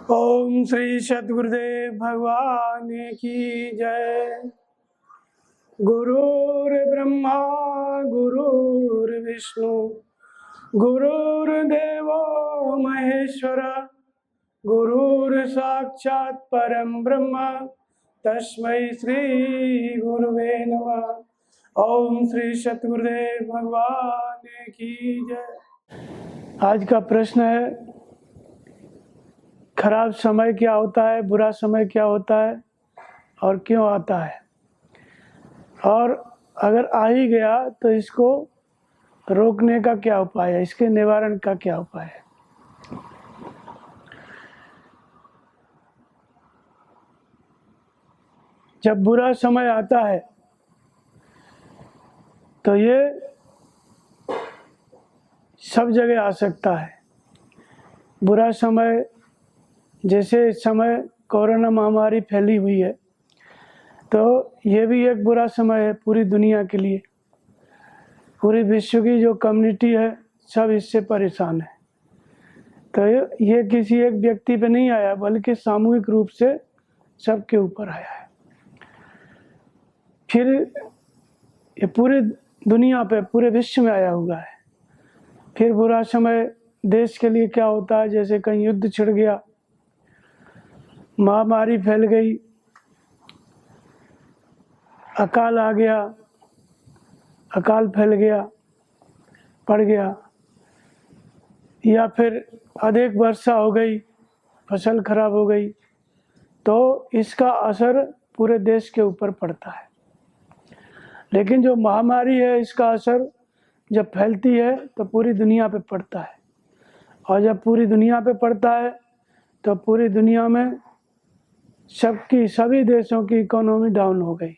ओम श्री सद्गुरुदेव भगवान की जय। गुरुर्ब्रह्मा गुरुर्विष्णु गुरुर्देवो महेश्वर गुरुर्साक्षात् परम ब्रह्म तस्मै श्री गुरुवे नमः। ओम श्री सद्गुरुदेव भगवान की जय। आज का प्रश्न है, खराब समय क्या होता है, बुरा समय क्या होता है और क्यों आता है, और अगर आ ही गया तो इसको रोकने का क्या उपाय है, इसके निवारण का क्या उपाय है। जब बुरा समय आता है तो ये सब जगह आ सकता है। बुरा समय जैसे इस समय कोरोना महामारी फैली हुई है, तो ये भी एक बुरा समय है पूरी दुनिया के लिए। पूरी विश्व की जो कम्युनिटी है सब इससे परेशान है। तो ये किसी एक व्यक्ति पे नहीं आया, बल्कि सामूहिक रूप से सबके ऊपर आया है। फिर ये पूरी दुनिया पे, पूरे विश्व में आया हुआ है। फिर बुरा समय देश के लिए क्या होता है, जैसे कहीं युद्ध छिड़ गया, महामारी फैल गई, अकाल आ गया, अकाल फैल गया, पड़ गया, या फिर अधिक वर्षा हो गई, फसल खराब हो गई, तो इसका असर पूरे देश के ऊपर पड़ता है। लेकिन जो महामारी है, इसका असर जब फैलती है तो पूरी दुनिया पे पड़ता है, और जब पूरी दुनिया पे पड़ता है तो पूरी दुनिया में सभी देशों की इकोनॉमी डाउन हो गई,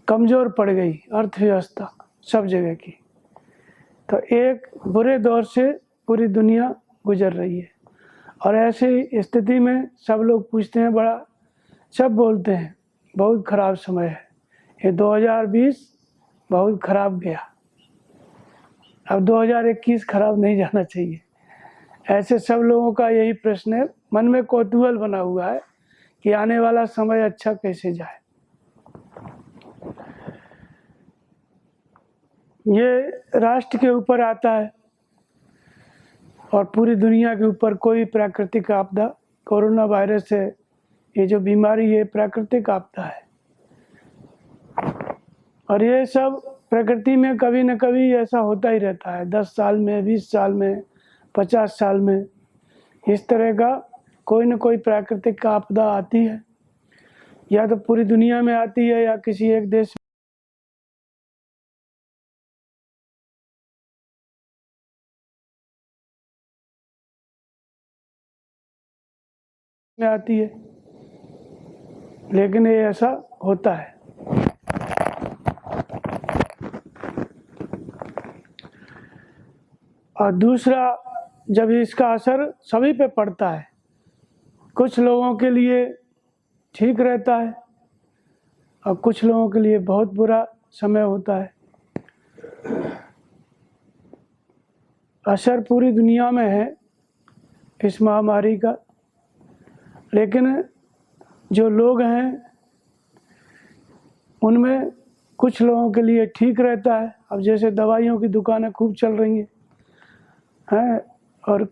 कमज़ोर पड़ गई अर्थव्यवस्था सब जगह की। तो एक बुरे दौर से पूरी दुनिया गुजर रही है। और ऐसी स्थिति में सब लोग पूछते हैं, सब बोलते हैं बहुत ख़राब समय है, ये 2020 बहुत ख़राब गया, अब 2021 ख़राब नहीं जाना चाहिए। ऐसे सब लोगों का यही प्रश्न है, मन में कौतूहल बना हुआ है कि आने वाला समय अच्छा कैसे जाए। ये राष्ट्र के ऊपर आता है और पूरी दुनिया के ऊपर कोई प्राकृतिक आपदा, कोरोना वायरस है, ये जो बीमारी है प्राकृतिक आपदा है। और ये सब प्रकृति में कभी न कभी ऐसा होता ही रहता है, 10 साल में, 20 साल में, 50 साल में, इस तरह का कोई न कोई प्राकृतिक आपदा आती है। या तो पूरी दुनिया में आती है या किसी एक देश में आती है, लेकिन ये ऐसा होता है। और दूसरा, जब इसका असर सभी पे पड़ता है, कुछ लोगों के लिए ठीक रहता है और कुछ लोगों के लिए बहुत बुरा समय होता है। असर पूरी दुनिया में है इस महामारी का, लेकिन जो लोग हैं उनमें कुछ लोगों के लिए ठीक रहता है। अब जैसे दवाइयों की दुकानें खूब चल रही हैं, और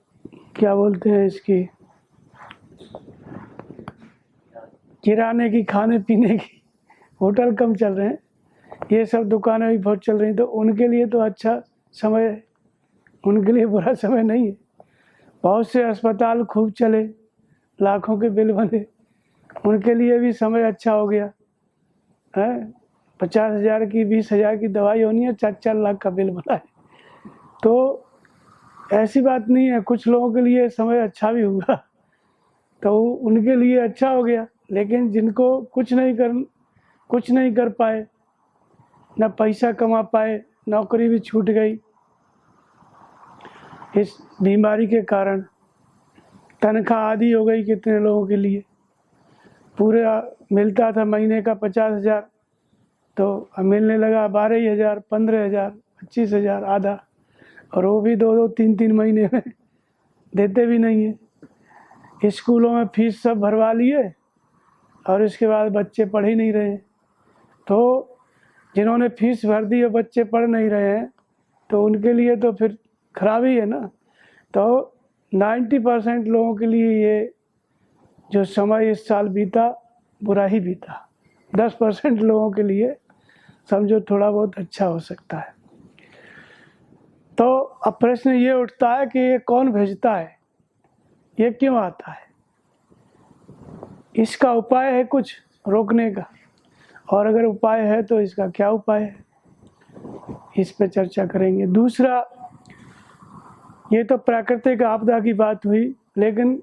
क्या बोलते हैं इसकी, किराने की, खाने पीने की, होटल कम चल रहे हैं, ये सब दुकानें भी बहुत चल रही हैं। तो उनके लिए तो अच्छा समय है, उनके लिए बुरा समय नहीं है। बहुत से अस्पताल खूब चले, लाखों के बिल बने, उनके लिए भी समय अच्छा हो गया है। 50,000 की, 20,000 की दवाई होनी है, 4-4 लाख का बिल बना है। तो ऐसी बात नहीं है, कुछ लोगों के लिए समय अच्छा भी हुआ तो उनके लिए अच्छा हो गया। लेकिन जिनको कुछ नहीं कर पाए, न पैसा कमा पाए, नौकरी भी छूट गई इस बीमारी के कारण, तनख्वाह आधी हो गई कितने लोगों के लिए। पूरा मिलता था महीने का 50,000, तो मिलने लगा 12,000, 15,000, 25,000 आधा, और वो भी 2-2, 3-3 महीने में देते भी नहीं है। स्कूलों में फीस सब भरवा लिए और इसके बाद बच्चे पढ़ ही नहीं रहे हैं। तो जिन्होंने फीस भर दी और बच्चे पढ़ नहीं रहे हैं तो उनके लिए तो फिर खराबी है ना। तो 90% लोगों के लिए ये जो समय इस साल बीता बुरा ही बीता। 10% लोगों के लिए समझो थोड़ा बहुत अच्छा हो सकता है। तो अब प्रश्न ये उठता है कि ये कौन भेजता है, ये क्यों आता है, इसका उपाय है कुछ रोकने का, और अगर उपाय है तो इसका क्या उपाय है, इस पे चर्चा करेंगे। दूसरा, ये तो प्राकृतिक आपदा की बात हुई, लेकिन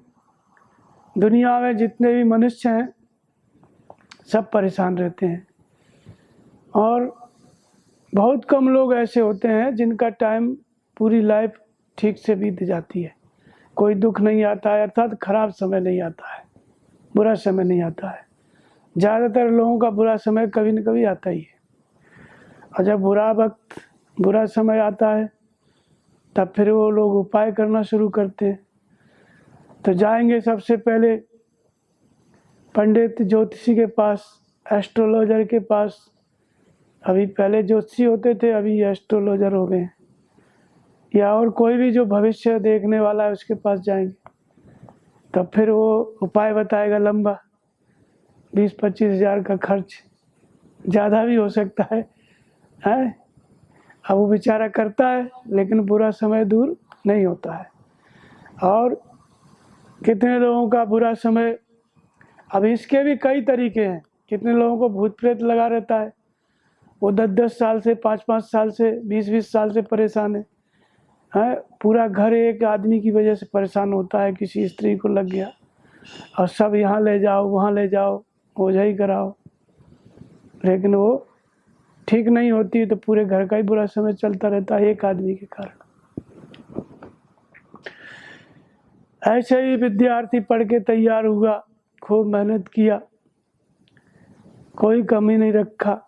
दुनिया में जितने भी मनुष्य हैं सब परेशान रहते हैं और बहुत कम लोग ऐसे होते हैं जिनका टाइम पूरी लाइफ ठीक से बीत जाती है, कोई दुख नहीं आता है, अर्थात खराब समय नहीं आता है, बुरा समय नहीं आता है। ज़्यादातर लोगों का बुरा समय कभी न कभी आता ही है, और जब बुरा समय आता है तब फिर वो लोग उपाय करना शुरू करते हैं। तो जाएंगे सबसे पहले पंडित ज्योतिषी के पास, एस्ट्रोलॉजर के पास। अभी पहले ज्योतिषी होते थे, अभी एस्ट्रोलॉजर हो गए हैं, या और कोई भी जो भविष्य देखने वाला है उसके पास जाएंगे। तब फिर वो उपाय बताएगा लंबा, 20-25 हज़ार का खर्च, ज़्यादा भी हो सकता है। अब वो बेचारा करता है लेकिन बुरा समय दूर नहीं होता है। और कितने लोगों का बुरा समय, अब इसके भी कई तरीके हैं। कितने लोगों को भूत प्रेत लगा रहता है, वो 10-10 साल से, 5-5 साल से, 20-20 साल से परेशान है। पूरा घर एक आदमी की वजह से परेशान होता है, किसी स्त्री को लग गया और सब यहाँ ले जाओ वहाँ ले जाओ, ओझा ही कराओ, लेकिन वो ठीक नहीं होती, तो पूरे घर का ही बुरा समय चलता रहता है एक आदमी के कारण। ऐसे ही विद्यार्थी पढ़ के तैयार हुआ, खूब मेहनत किया, कोई कमी नहीं रखा,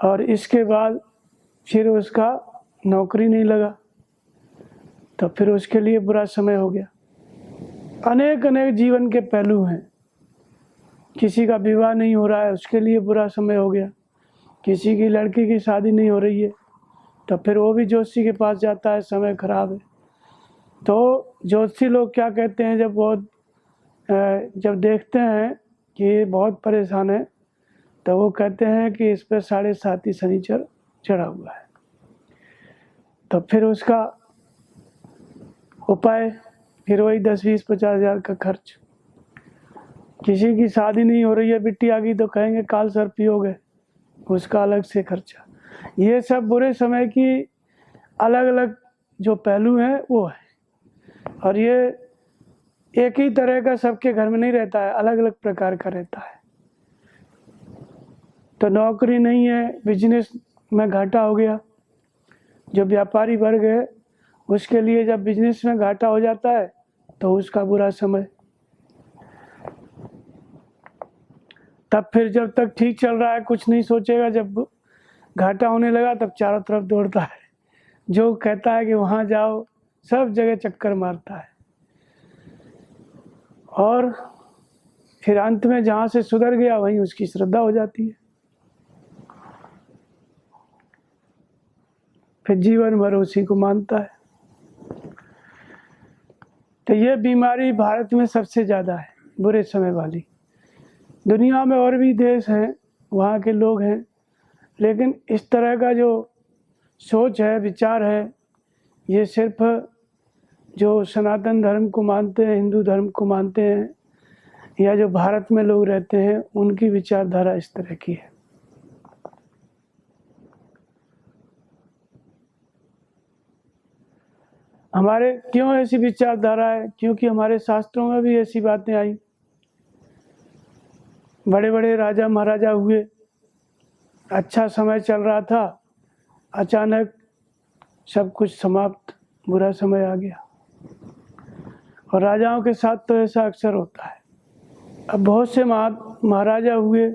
और इसके बाद फिर उसका नौकरी नहीं लगा, तो फिर उसके लिए बुरा समय हो गया। अनेक अनेक जीवन के पहलू हैं। किसी का विवाह नहीं हो रहा है, उसके लिए बुरा समय हो गया। किसी की लड़की की शादी नहीं हो रही है, तो फिर वो भी ज्योतिषी के पास जाता है, समय खराब है। तो ज्योतिषी लोग क्या कहते हैं, जब देखते हैं कि ये बहुत परेशान है, तो वो कहते हैं कि इस पर 7.5 शनिचर चढ़ा हुआ है। तो फिर उसका उपाय, फिर वही 10-20-50 हज़ार का खर्च। किसी की शादी नहीं हो रही है, बिट्टी आ गई, तो कहेंगे काल सर्प योग है, उसका अलग से खर्चा। ये सब बुरे समय की अलग अलग जो पहलू हैं वो है, और ये एक ही तरह का सबके घर में नहीं रहता है, अलग अलग प्रकार का रहता है। तो नौकरी नहीं है, बिजनेस में घाटा हो गया, जो व्यापारी वर्ग है उसके लिए जब बिजनेस में घाटा हो जाता है तो उसका बुरा समय। तब फिर जब तक ठीक चल रहा है कुछ नहीं सोचेगा, जब घाटा होने लगा तब चारों तरफ दौड़ता है, जो कहता है कि वहाँ जाओ, सब जगह चक्कर मारता है, और फिर अंत में जहाँ से सुधर गया वहीं उसकी श्रद्धा हो जाती है, फिर जीवन भर उसी को मानता है। तो ये बीमारी भारत में सबसे ज़्यादा है, बुरे समय वाली। दुनिया में और भी देश हैं, वहाँ के लोग हैं, लेकिन इस तरह का जो सोच है, विचार है, ये सिर्फ जो सनातन धर्म को मानते हैं, हिंदू धर्म को मानते हैं, या जो भारत में लोग रहते हैं, उनकी विचारधारा इस तरह की है। हमारे क्यों ऐसी विचारधारा है? क्योंकि हमारे शास्त्रों में भी ऐसी बातें आई। बड़े बड़े राजा महाराजा हुए, अच्छा समय चल रहा था, अचानक सब कुछ समाप्त, बुरा समय आ गया। और राजाओं के साथ तो ऐसा अक्सर होता है। अब बहुत से महाराजा हुए,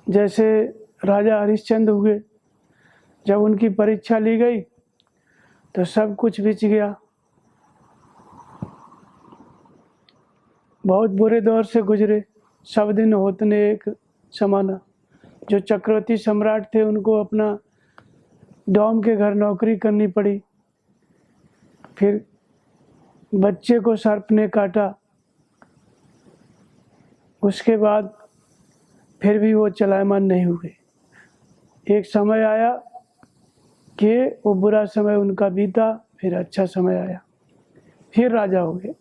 जैसे राजा हरिश्चंद्र हुए, जब उनकी परीक्षा ली गई तो सब कुछ बिच गया, बहुत बुरे दौर से गुजरे, सब दिन होतने एक समाना। जो चक्रवर्ती सम्राट थे उनको अपना डॉम के घर नौकरी करनी पड़ी, फिर बच्चे को सर्प ने काटा, उसके बाद फिर भी वो चलायमान नहीं हुए। एक समय आया कि वो बुरा समय उनका बीता, फिर अच्छा समय आया, फिर राजा हो गए।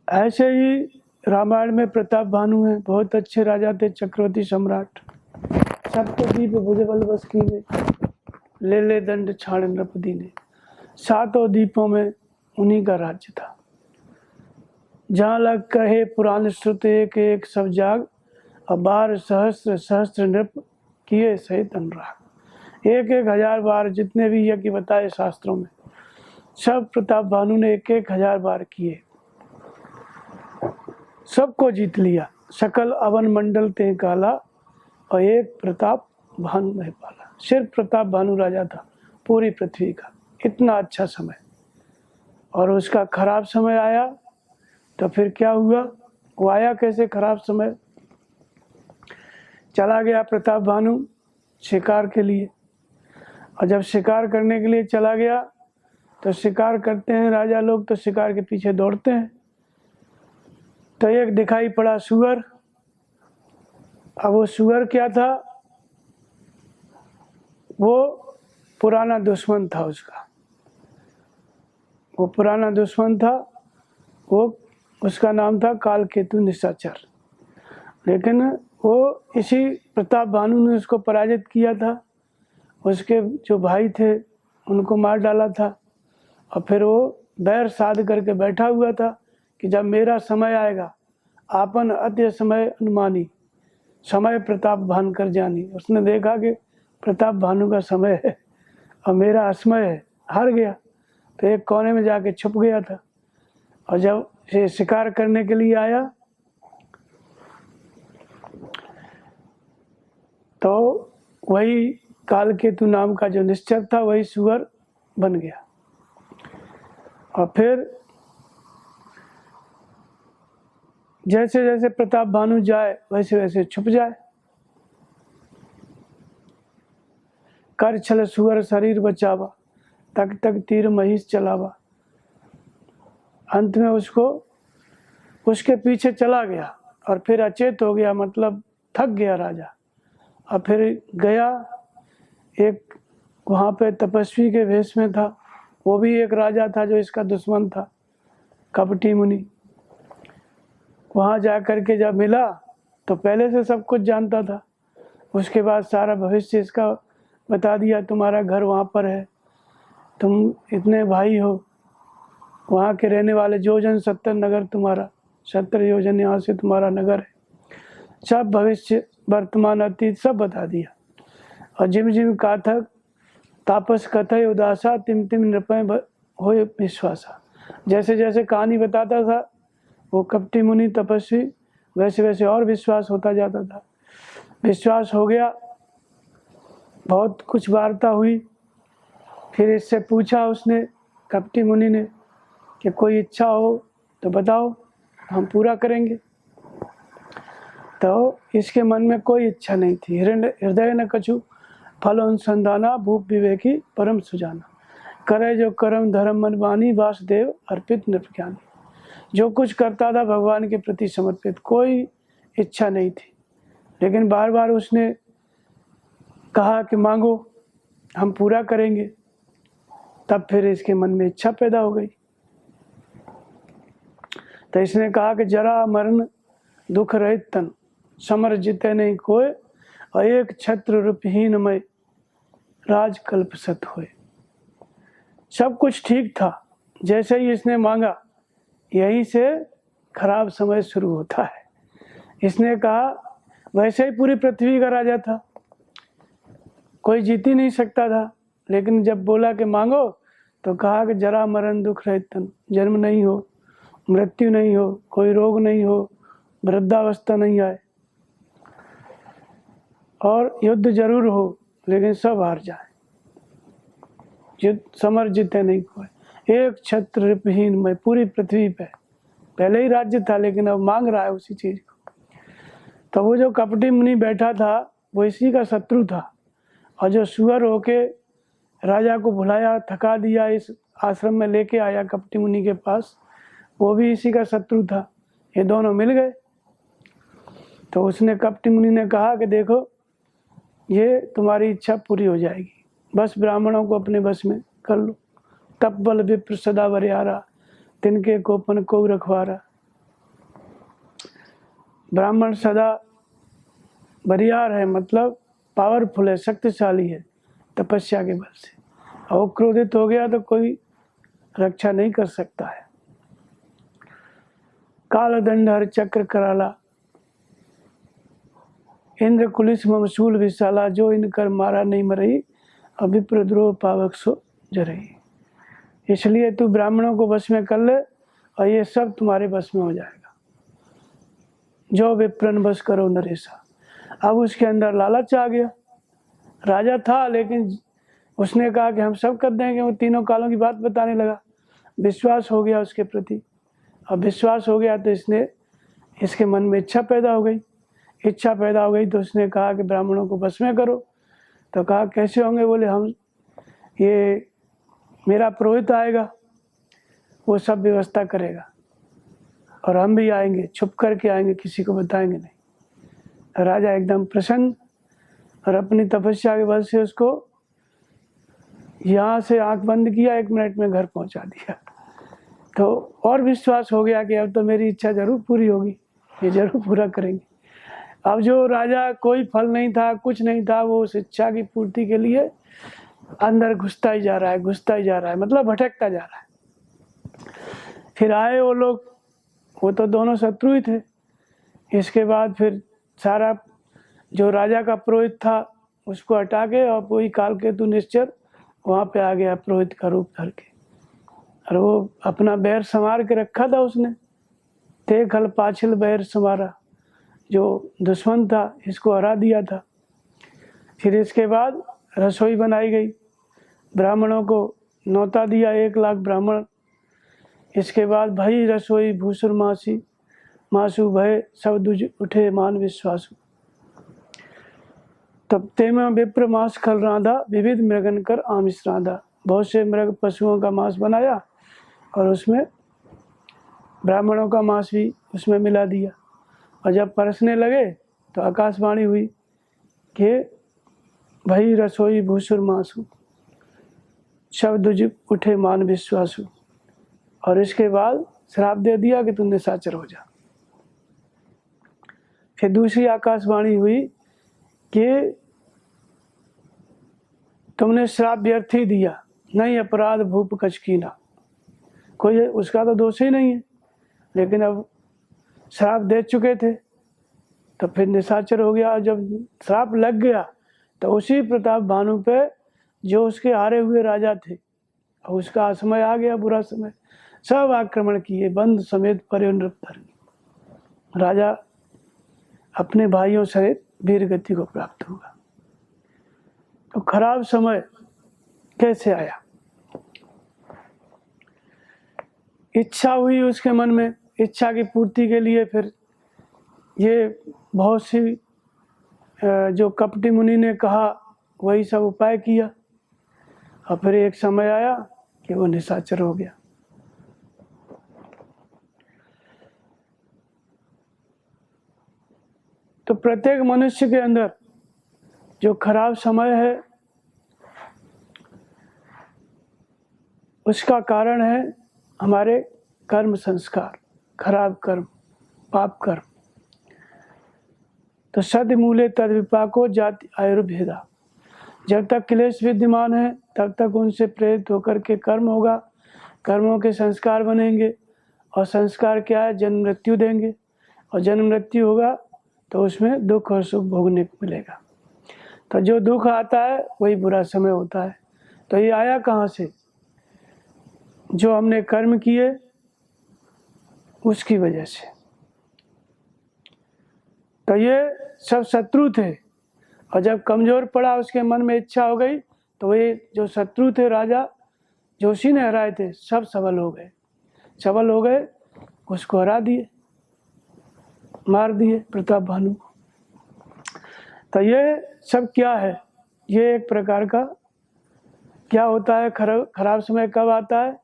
ऐसे ही रामायण में प्रताप भानु हैं, बहुत अच्छे राजा थे, चक्रवर्ती सम्राट। सप्तद्वीप भुजबल बस कीने, ले दंड छाड़ नृप दीने। सातों द्वीपों में उन्हीं का राज्य था। जहाँ लग कहे पुराण श्रुत एक एक सब जाग, अब 12 सहस्त्र सहस्त्र नृप किए सहित अनुराग। एक 1000 बार जितने भी यज्ञ बताए शास्त्रों में, सब प्रताप भानु ने 1000 बार किए, सबको जीत लिया। सकल अवन मंडल ते काला, और एक प्रताप भानु में पाला। सिर्फ प्रताप भानु राजा था पूरी पृथ्वी का। इतना अच्छा समय, और उसका खराब समय आया तो फिर क्या हुआ? वो आया कैसे खराब समय? चला गया प्रताप भानु शिकार के लिए, और जब शिकार करने के लिए चला गया तो शिकार करते हैं राजा लोग, तो शिकार के पीछे दौड़ते हैं। तो एक दिखाई पड़ा सुअर। अब वो सुअर क्या था? वो पुराना दुश्मन था उसका, वो पुराना दुश्मन था। वो उसका नाम था कालकेतु निशाचर। लेकिन वो इसी प्रताप भानु ने उसको पराजित किया था। उसके जो भाई थे उनको मार डाला था, और फिर वो बैर साध करके बैठा हुआ था कि जब मेरा समय आएगा, आपन अत्य समय अनुमानी, समय प्रताप भान कर जानी। उसने देखा कि प्रताप भानु का समय है और मेरा असमय है, हार गया, तो एक कोने में जाके छुप गया था। और जब ये शिकार करने के लिए आया तो वही कालकेतु नाम का जो निश्चर था वही सुअर बन गया, और फिर जैसे जैसे प्रताप भानु जाए वैसे वैसे छुप जाए। कर छल सुअर शरीर बचावा, तक तक तीर महिष चलावा। अंत में उसको उसके पीछे चला गया, और फिर अचेत हो गया, मतलब थक गया राजा। और फिर गया, एक वहाँ पे तपस्वी के वेश में था, वो भी एक राजा था जो इसका दुश्मन था, कपटी मुनि। वहाँ जा कर के जब मिला तो पहले से सब कुछ जानता था। उसके बाद सारा भविष्य इसका बता दिया, तुम्हारा घर वहाँ पर है, तुम इतने भाई हो, वहाँ के रहने वाले योजन 70 नगर तुम्हारा, 70 योजन यहाँ से तुम्हारा नगर है। सब भविष्य वर्तमान अतीत सब बता दिया। और जिम जिम काथक तापस कथय उदासा, तिम तिम नृपय हो विश्वासा। जैसे जैसे कहानी बताता था वो कपटी मुनि तपस्वी, वैसे वैसे और विश्वास होता जाता था। विश्वास हो गया, बहुत कुछ वार्ता हुई। फिर इससे पूछा उसने, कपटी मुनि ने, कि कोई इच्छा हो तो बताओ, हम पूरा करेंगे। तो इसके मन में कोई इच्छा नहीं थी। हृदय न कछु फल अनुसंधाना, भूप विवेकी परम सुजाना। करे जो कर्म धर्म मन वाणी, वासुदेव अर्पित नृपज्ञानी। जो कुछ करता था भगवान के प्रति समर्पित, कोई इच्छा नहीं थी। लेकिन बार बार उसने कहा कि मांगो, हम पूरा करेंगे। तब फिर इसके मन में इच्छा पैदा हो गई। तो इसने कहा कि जरा मरण दुख रहित तन, समर जिते नहीं कोय, और एक छत्र रूपहीन में राज कल्प सत होए। सब कुछ ठीक था, जैसे ही इसने मांगा यहीं से खराब समय शुरू होता है। इसने कहा, वैसे ही पूरी पृथ्वी का राजा था, कोई जीत ही नहीं सकता था। लेकिन जब बोला कि मांगो, तो कहा कि जरा मरण दुख रहित तन, जन्म नहीं हो, मृत्यु नहीं हो, कोई रोग नहीं हो, वृद्धावस्था नहीं आए, और युद्ध जरूर हो लेकिन सब हार जाए। युद्ध समर जीते नहीं कोई, एक छत्रहीन मैं पूरी पृथ्वी पे, पहले ही राज्य था लेकिन अब मांग रहा है उसी चीज को। तो वो जो कपटी मुनि बैठा था वो इसी का शत्रु था, और जो सुअर होके राजा को भुलाया, थका दिया, इस आश्रम में लेके आया कपटी मुनि के पास, वो भी इसी का शत्रु था। ये दोनों मिल गए। तो उसने कपटी मुनि ने कहा कि देखो ये तुम्हारी इच्छा पूरी हो जाएगी, बस ब्राह्मणों को अपने बस में कर लो। तप बल विप्र सदा वरियारा, तिनके कोपन को रखवारा। ब्राह्मण सदा बरियार है, मतलब पावरफुल है, शक्तिशाली है तपस्या के बल से, और क्रोधित हो गया तो कोई रक्षा नहीं कर सकता है। काल दंड हर चक्र कराला, इंद्र कुलिस ममसूल विशाला, जो इनकर मारा नहीं मरई, अभिप्रद्रोह पावक सो जरई। इसलिए तू ब्राह्मणों को बस में कर ले और ये सब तुम्हारे बस में हो जाएगा। जो विप्रन बस करो नरेशा। अब उसके अंदर लालच आ गया। राजा था लेकिन उसने कहा कि हम सब कर देंगे, वो तीनों कालों की बात बताने लगा। विश्वास हो गया उसके प्रति, अब विश्वास हो गया तो इसके मन में इच्छा पैदा हो गई। इच्छा पैदा हो गई तो उसने कहा कि ब्राह्मणों को बस में करो। तो कहा कैसे होंगे? बोले हम, ये मेरा पुरोहित आएगा, वो सब व्यवस्था करेगा, और हम भी आएंगे, छुप करके आएंगे, किसी को बताएंगे नहीं। राजा एकदम प्रसन्न, और अपनी तपस्या के बल से उसको यहाँ से आंख बंद किया, 1 मिनट में घर पहुंचा दिया। तो और विश्वास हो गया कि अब तो मेरी इच्छा जरूर पूरी होगी, ये जरूर पूरा करेंगे। अब जो राजा कोई फल नहीं था, कुछ नहीं था, वो उस इच्छा की पूर्ति के लिए अंदर घुसता ही जा रहा है, घुसता ही जा रहा है, मतलब भटकता जा रहा है। फिर आए वो लोग, वो तो दोनों शत्रु ही थे। इसके बाद फिर सारा जो राजा का पुरोहित था उसको हटा के, और वही कालकेतु निश्चर वहाँ पे आ गया पुरोहित का रूप धर के, और वो अपना बैर संवार के रखा था उसने। ते खल पाछिल बैर संवारा, जो दुश्मन था इसको हरा दिया था। फिर इसके बाद रसोई बनाई गई, ब्राह्मणों को न्योता दिया, 1 लाख ब्राह्मण। इसके बाद भई रसोई भूसुर मासी, मासु भय सब दुज उठे मान विश्वासु। तब तेमा विप्र मांस खल रांधा, विविध मृगन कर आमिष रांधा। बहुत से मृग पशुओं का मांस बनाया और उसमें ब्राह्मणों का मांस भी उसमें मिला दिया। और जब परसने लगे तो आकाशवाणी हुई कि भई रसोई भूसुर मासु, शब्द उठे मान विश्वासु। और इसके बाद श्राप दे दिया कि तुम निशाचर हो जा। फिर दूसरी आकाशवाणी हुई कि तुमने श्राप व्यर्थ ही दिया, नहीं अपराध भूप कछ कीना। कोई उसका तो दोष ही नहीं है, लेकिन अब श्राप दे चुके थे तो फिर निशाचर हो गया। जब श्राप लग गया तो उसी प्रताप भानु पे जो उसके हारे हुए राजा थे, और उसका समय आ गया, बुरा समय, सब आक्रमण किए, बंद समेत परे नृप धर्मी। राजा अपने भाइयों सहित वीर गति को प्राप्त हुआ। तो खराब समय कैसे आया? इच्छा हुई उसके मन में, इच्छा की पूर्ति के लिए फिर ये बहुत सी जो कपटी मुनि ने कहा वही सब उपाय किया, और फिर एक समय आया कि वो निशाचर हो गया। तो प्रत्येक मनुष्य के अंदर जो खराब समय है उसका कारण है हमारे कर्म संस्कार, खराब कर्म, पाप कर्म। तो सद मूले तद विपाको जाति आयुर्भेदा। जब तक क्लेश विद्यमान है तब तक उनसे प्रेरित होकर के कर्म होगा, कर्मों के संस्कार बनेंगे, और संस्कार क्या है? जन्म मृत्यु देंगे, और जन्म मृत्यु होगा तो उसमें दुख और सुख भोगने को मिलेगा। तो जो दुख आता है वही बुरा समय होता है। तो ये आया कहाँ से? जो हमने कर्म किए उसकी वजह से। तो ये सब शत्रु थे, और जब कमजोर पड़ा, उसके मन में इच्छा हो गई, तो ये जो शत्रु थे राजा, जोशी ने हराए थे सब सबल हो गए, उसको हरा दिए, मार दिए प्रताप भानु को। तो ये सब क्या है, ये एक प्रकार का क्या होता है, खराब समय कब आता है,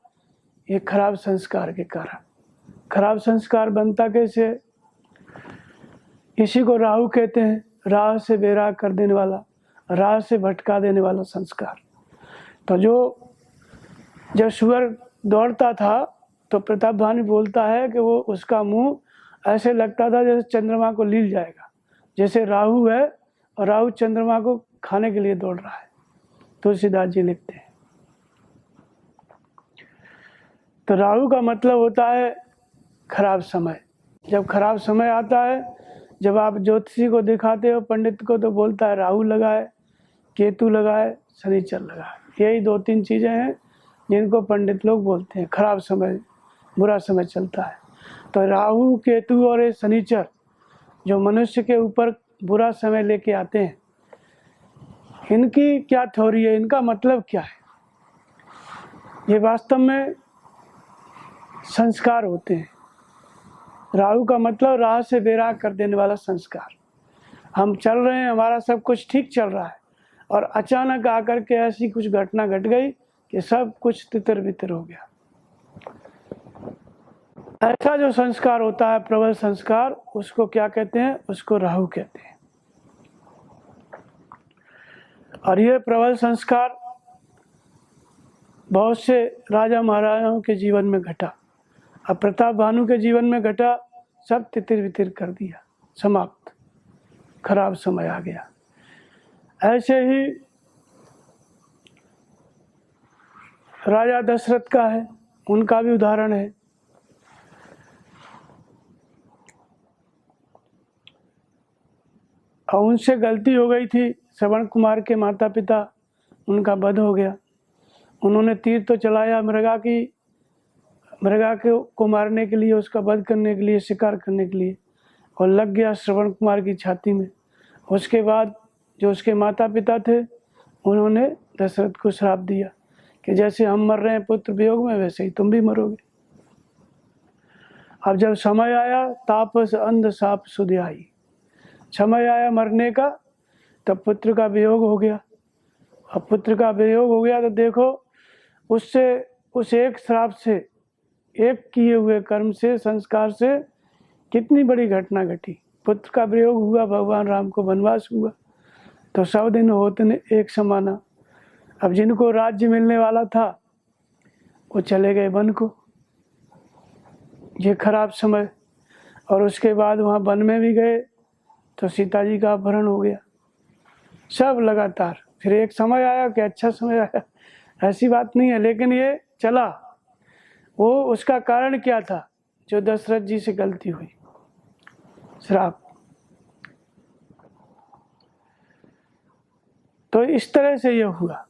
ये खराब संस्कार के कारण। खराब संस्कार बनता कैसे, इसी को राहु कहते हैं, राह से बेराह कर देने वाला, राह से भटका देने वाला संस्कार। तो जब सुअर दौड़ता था तो प्रताप भानु बोलता है कि वो उसका मुंह ऐसे लगता था जैसे चंद्रमा को लील जाएगा, जैसे राहु है और राहु चंद्रमा को खाने के लिए दौड़ रहा है। तुलसीदास जी लिखते हैं। तो राहु का मतलब होता है खराब समय। जब खराब समय आता है, जब आप ज्योतिषी को दिखाते हो, पंडित को, तो बोलता है राहु लगा है, केतु लगा है, शनिचर लगा है। यही 2-3 चीज़ें हैं जिनको पंडित लोग बोलते हैं खराब समय, बुरा समय चलता है। तो राहु, केतु और ये शनिचर जो मनुष्य के ऊपर बुरा समय लेके आते हैं, इनकी क्या थ्योरी है, इनका मतलब क्या है? ये वास्तव में संस्कार होते हैं। राहु का मतलब राह से बेराह कर देने वाला संस्कार। हम चल रहे हैं, हमारा सब कुछ ठीक चल रहा है, और अचानक आकर के ऐसी कुछ घटना घट गई कि सब कुछ तितर बितर हो गया। ऐसा जो संस्कार होता है, प्रबल संस्कार, उसको क्या कहते हैं? उसको राहु कहते हैं। और ये प्रबल संस्कार बहुत से राजा महाराजाओं के जीवन में घटा। अब प्रताप भानु के जीवन में घटा, सब तितिर बितिर कर दिया, समाप्त, खराब समय आ गया। ऐसे ही राजा दशरथ का है, उनका भी उदाहरण है। और उनसे गलती हो गई थी, श्रवण कुमार के माता पिता, उनका वध हो गया। उन्होंने तीर तो चलाया मृगा को मारने के लिए, उसका वध करने के लिए, शिकार करने के लिए, और लग गया श्रवण कुमार की छाती में। उसके बाद जो उसके माता पिता थे, उन्होंने दशरथ को श्राप दिया कि जैसे हम मर रहे हैं पुत्र वियोग में, वैसे ही तुम भी मरोगे। अब जब समय आया, तापस अंध साप सुधियाई, समय आया मरने का, तब पुत्र का वियोग हो गया। अब पुत्र का वियोग हो गया तो देखो, उससे, उस एक श्राप से, एक किए हुए कर्म से, संस्कार से कितनी बड़ी घटना घटी। पुत्र का वियोग हुआ, भगवान राम को वनवास हुआ, तो 100 दिन होते ने एक समाना। अब जिनको राज्य मिलने वाला था, वो चले गए वन को, ये खराब समय। और उसके बाद वहाँ वन में भी गए तो सीता जी का अपहरण हो गया। सब लगातार, फिर एक समय आया कि अच्छा समय आया, ऐसी बात नहीं है, लेकिन ये चला। वो उसका कारण क्या था? जो दशरथ जी से गलती हुई, श्राप। तो इस तरह से ये हुआ।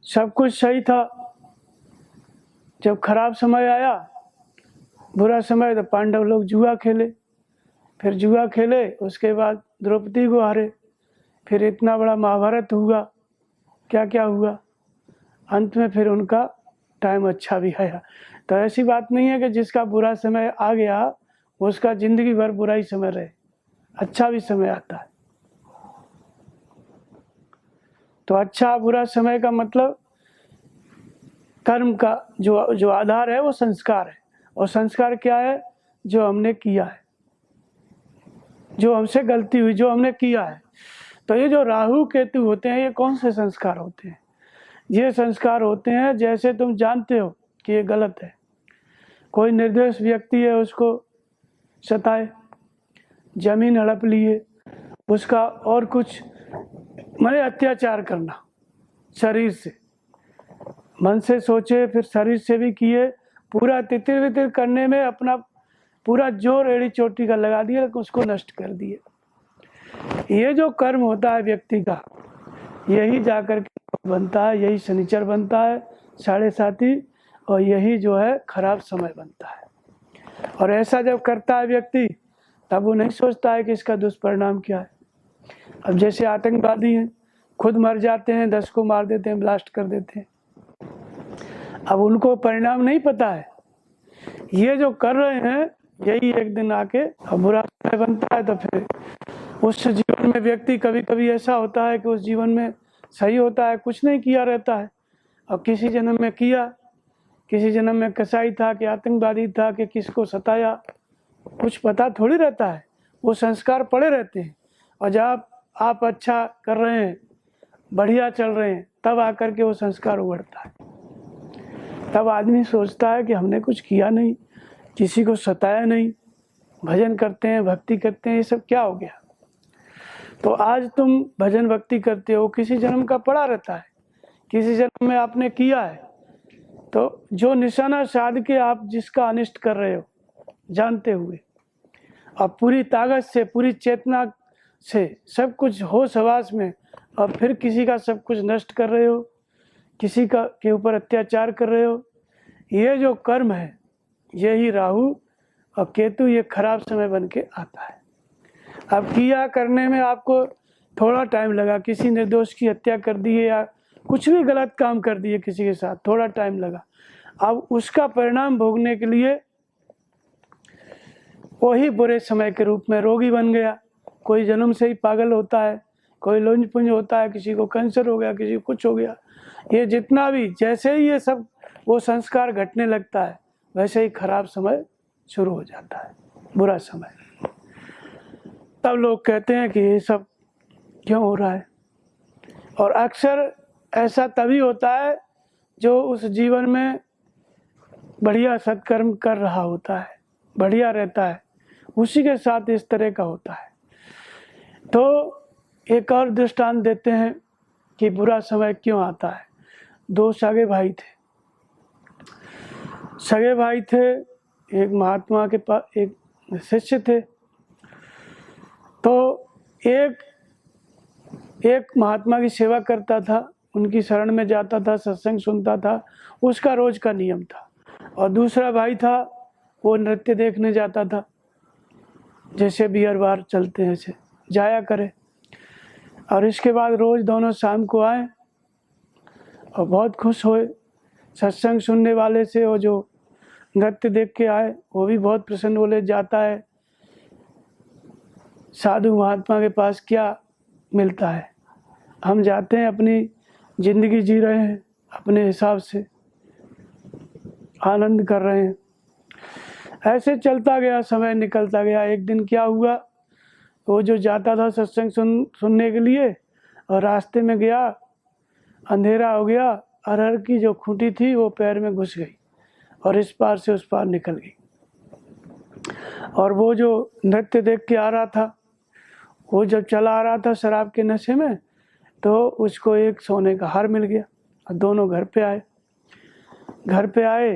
सब कुछ सही था, जब खराब समय आया, बुरा समय, तो पांडव लोग जुआ खेले। फिर जुआ खेले, उसके बाद द्रौपदी को हारे, फिर इतना बड़ा महाभारत हुआ, क्या क्या हुआ। अंत में फिर उनका टाइम अच्छा भी आया। तो ऐसी बात नहीं है कि जिसका बुरा समय आ गया उसका जिंदगी भर बुरा ही समय रहे, अच्छा भी समय आता है। तो अच्छा बुरा समय का मतलब कर्म का जो आधार है वो संस्कार है। और संस्कार क्या है? जो हमने किया है, जो हमसे गलती हुई, जो हमने किया है। तो ये जो राहु केतु होते हैं, ये कौन से संस्कार होते हैं? ये संस्कार होते हैं जैसे तुम जानते हो कि ये गलत है, कोई निर्दोष व्यक्ति है, उसको सताए, जमीन हड़प लिए, उसका और कुछ माने अत्याचार करना, शरीर से, मन से सोचे, फिर शरीर से भी किए, पूरा तितिर बितिर करने में अपना पूरा जोर एड़ी चोटी का लगा दिया, उसको नष्ट कर दिए। ये जो कर्म होता है व्यक्ति का, यही जाकर के बनता है, यही शनिचर बनता है, 7.5, और यही जो है खराब समय बनता है। और ऐसा जब करता है व्यक्ति, तब वो नहीं सोचता है कि इसका दुष्परिणाम क्या है। अब जैसे आतंकवादी हैं, खुद मर जाते हैं, 10 को मार देते हैं, ब्लास्ट कर देते हैं। अब उनको परिणाम नहीं पता है, ये जो कर रहे हैं यही एक दिन आके बुरा समय बनता है। तो फिर उस जीवन में व्यक्ति कभी कभी ऐसा होता है कि उस जीवन में सही होता है, कुछ नहीं किया रहता है, और किसी जन्म में किया, किसी जन्म में कसाई था कि आतंकवादी था कि किसको सताया, कुछ पता थोड़ी रहता है। वो संस्कार पड़े रहते हैं, और जब आप अच्छा कर रहे हैं, बढ़िया चल रहे हैं, तब आकर के वो संस्कार उभरता है। तब आदमी सोचता है कि हमने कुछ किया नहीं, किसी को सताया नहीं, भजन करते हैं, भक्ति करते हैं, ये सब क्या हो गया। तो आज तुम भजन भक्ति करते हो, किसी जन्म का पड़ा रहता है, किसी जन्म में आपने किया है, तो जो निशाना साध के आप जिसका अनिष्ट कर रहे हो जानते हुए, और पूरी ताकत से, पूरी चेतना से, सब कुछ होश हवास में, और फिर किसी का सब कुछ नष्ट कर रहे हो, किसी का के ऊपर अत्याचार कर रहे हो, ये जो कर्म है, यही राहु और केतु ये खराब समय बन के आता है। अब किया करने में आपको थोड़ा टाइम लगा, किसी निर्दोष की हत्या कर दी है या कुछ भी गलत काम कर दिए किसी के साथ, थोड़ा टाइम लगा। अब उसका परिणाम भोगने के लिए वही बुरे समय के रूप में रोगी बन गया। कोई जन्म से ही पागल होता है, कोई लुंज पुंज होता है, किसी को कैंसर हो गया, किसी को कुछ हो गया। ये जितना भी, जैसे ही ये सब वो संस्कार घटने लगता है, वैसे ही खराब समय शुरू हो जाता है, बुरा समय। तब लोग कहते हैं कि ये सब क्यों हो रहा है। और अक्सर ऐसा तभी होता है जो उस जीवन में बढ़िया सत्कर्म कर रहा होता है, बढ़िया रहता है, उसी के साथ इस तरह का होता है। तो एक और दृष्टांत देते हैं कि बुरा समय क्यों आता है। 2 सगे भाई थे, सगे भाई थे, एक महात्मा के पास एक शिष्य थे। तो एक महात्मा की सेवा करता था, उनकी शरण में जाता था, सत्संग सुनता था, उसका रोज का नियम था। और दूसरा भाई था, वो नृत्य देखने जाता था, जैसे बियर बार चलते हैं ऐसे जाया करे। और इसके बाद रोज दोनों शाम को आए और बहुत खुश हुए सत्संग सुनने वाले से। वो जो नृत्य देख के आए वो भी बहुत प्रसन्न, बोले जाता है साधु महात्मा के पास क्या मिलता है, हम जाते हैं अपनी जिंदगी जी रहे हैं, अपने हिसाब से आनंद कर रहे हैं। ऐसे चलता गया, समय निकलता गया। एक दिन क्या हुआ, वो जो जाता था सत्संग सुनने के लिए, और रास्ते में गया, अंधेरा हो गया, अरहर की जो खूंटी थी वो पैर में घुस गई और इस पार से उस पार निकल गई। और वो जो नृत्य देख के आ रहा था, वो जब चला आ रहा था शराब के नशे में, तो उसको एक सोने का हार मिल गया। और दोनों घर पे आए। घर पे आए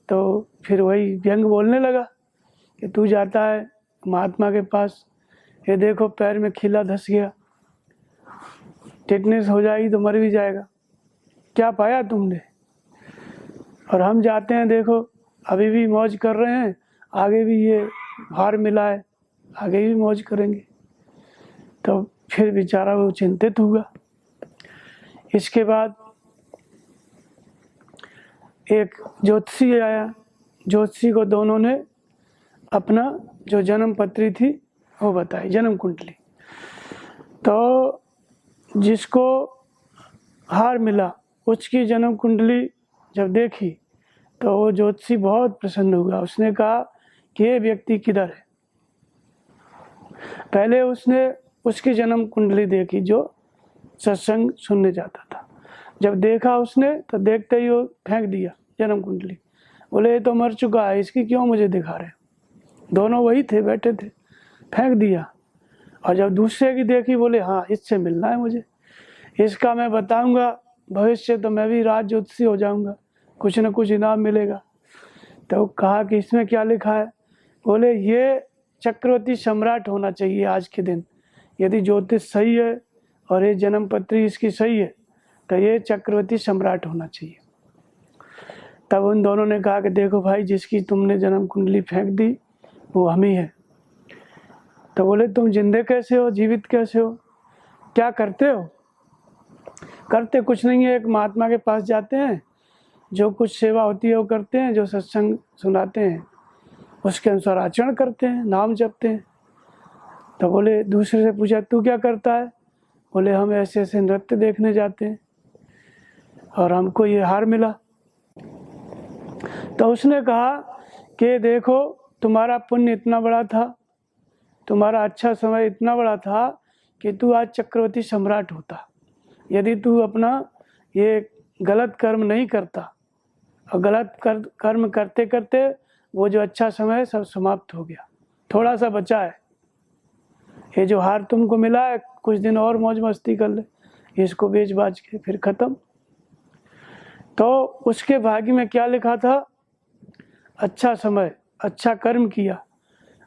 तो फिर वही व्यंग बोलने लगा कि तू जाता है महात्मा के पास, ये देखो पैर में खीला धस गया, टिटनेस हो जाएगी तो मर भी जाएगा, क्या पाया तुमने। और हम जाते हैं, देखो अभी भी मौज कर रहे हैं, आगे भी ये हार मिला है, आगे भी मौज करेंगे। तो फिर बेचारा वो चिंतित हुआ। इसके बाद एक ज्योतिषी आया। ज्योतिषी को दोनों ने अपना जो जन्म पत्री थी वो बताई, जन्म कुंडली। तो जिसको हार मिला उसकी जन्म कुंडली जब देखी तो वो ज्योतिषी बहुत प्रसन्न हुआ। उसने कहा कि ये व्यक्ति किधर है। पहले उसने उसकी जन्म कुंडली देखी जो सत्संग सुनने जाता था। जब देखा उसने तो देखते ही वो फेंक दिया जन्म कुंडली, बोले ये तो मर चुका है, इसकी क्यों मुझे दिखा रहे। दोनों वही थे, बैठे थे, फेंक दिया। और जब दूसरे की देखी, बोले हाँ इससे मिलना है मुझे, इसका मैं बताऊंगा भविष्य, तो मैं भी राज ज्योतिषी हो जाऊंगा, कुछ न कुछ इनाम मिलेगा। तो कहा कि इसमें क्या लिखा है। बोले ये चक्रवर्ती सम्राट होना चाहिए आज के दिन, यदि ज्योतिष सही है और ये जन्म पत्री इसकी सही है तो ये चक्रवर्ती सम्राट होना चाहिए। तब उन दोनों ने कहा कि देखो भाई, जिसकी तुमने जन्म कुंडली फेंक दी वो हम ही है। तो बोले तुम जिंदे कैसे हो, जीवित कैसे हो, क्या करते हो। करते कुछ नहीं है, एक महात्मा के पास जाते हैं, जो कुछ सेवा होती है वो करते हैं, जो सत्संग सुनाते हैं उसके अनुसार आचरण करते हैं, नाम जपते हैं। तो बोले, दूसरे से पूछा तू क्या करता है? बोले हम ऐसे ऐसे नृत्य देखने जाते हैं और हमको ये हार मिला। तो उसने कहा कि देखो तुम्हारा पुण्य इतना बड़ा था, तुम्हारा अच्छा समय इतना बड़ा था कि तू आज चक्रवर्ती सम्राट होता। यदि तू अपना ये गलत कर्म नहीं करता और गलत कर्म करते करते वो जो अच्छा समय सब समाप्त हो गया, थोड़ा सा बचा है, ये जो हार तुमको मिला है कुछ दिन और मौज मस्ती कर ले, इसको बेच बाच के फिर खत्म। तो उसके भाग्य में क्या लिखा था? अच्छा समय, अच्छा कर्म किया,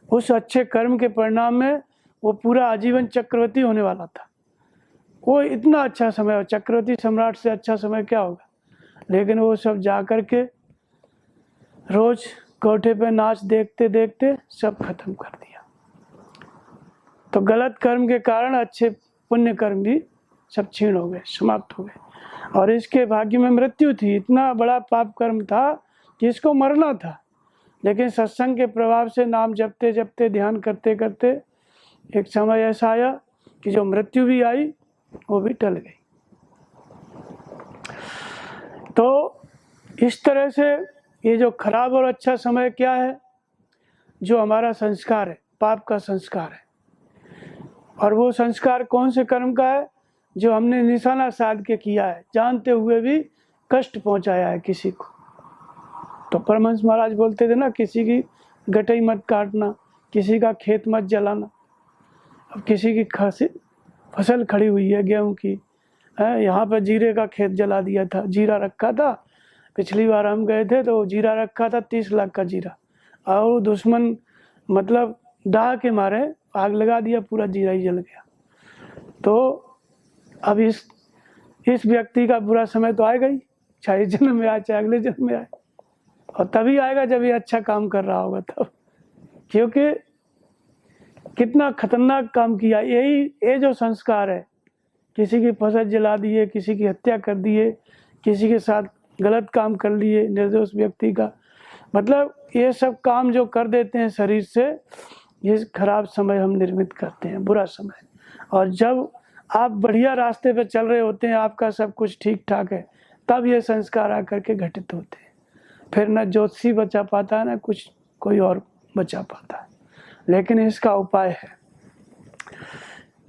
उस अच्छे कर्म के परिणाम में वो पूरा आजीवन चक्रवर्ती होने वाला था। वो इतना अच्छा समय, चक्रवर्ती सम्राट से अच्छा समय क्या होगा। लेकिन वो सब जा कर के रोज कोठे पे नाच देखते देखते सब खत्म कर दिया। तो गलत कर्म के कारण अच्छे पुण्य कर्म भी सब क्षीण हो गए, समाप्त हो गए। और इसके भाग्य में मृत्यु थी, इतना बड़ा पाप कर्म था कि इसको मरना था। लेकिन सत्संग के प्रभाव से नाम जपते जपते ध्यान करते करते एक समय ऐसा आया कि जो मृत्यु भी आई वो भी टल गई। तो इस तरह से ये जो खराब और अच्छा समय क्या है? जो हमारा संस्कार है, पाप का संस्कार है। और वो संस्कार कौन से कर्म का है? जो हमने निशाना साध के किया है, जानते हुए भी कष्ट पहुंचाया है किसी को। तो परमहंस महाराज बोलते थे ना, किसी की गटई मत काटना, किसी का खेत मत जलाना। अब किसी की फसल खड़ी हुई है गेहूं की, यहाँ पर जीरे का खेत जला दिया था, जीरा रखा था। पिछली बार हम गए थे तो जीरा रखा था 30 लाख का जीरा, और दुश्मन मतलब दाह के मारे आग लगा दिया, पूरा जीरा ही जल गया। तो अब इस व्यक्ति का बुरा समय तो आएगा ही, चाहे जन्म में आए चाहे अगले जन्म में आए, और तभी आएगा जब ये अच्छा काम कर रहा होगा तब। क्योंकि कितना खतरनाक काम किया। ये जो संस्कार है, किसी की फसल जला दिए, किसी की हत्या कर दिए, किसी के साथ गलत काम कर लिए निर्दोष व्यक्ति का, मतलब ये सब काम जो कर देते हैं शरीर से, ये खराब समय हम निर्मित करते हैं, बुरा समय। और जब आप बढ़िया रास्ते पे चल रहे होते हैं, आपका सब कुछ ठीक ठाक है, तब ये संस्कार आकर के घटित होते हैं। फिर न ज्योतिषी बचा पाता है, न कुछ कोई और बचा पाता है। लेकिन इसका उपाय है।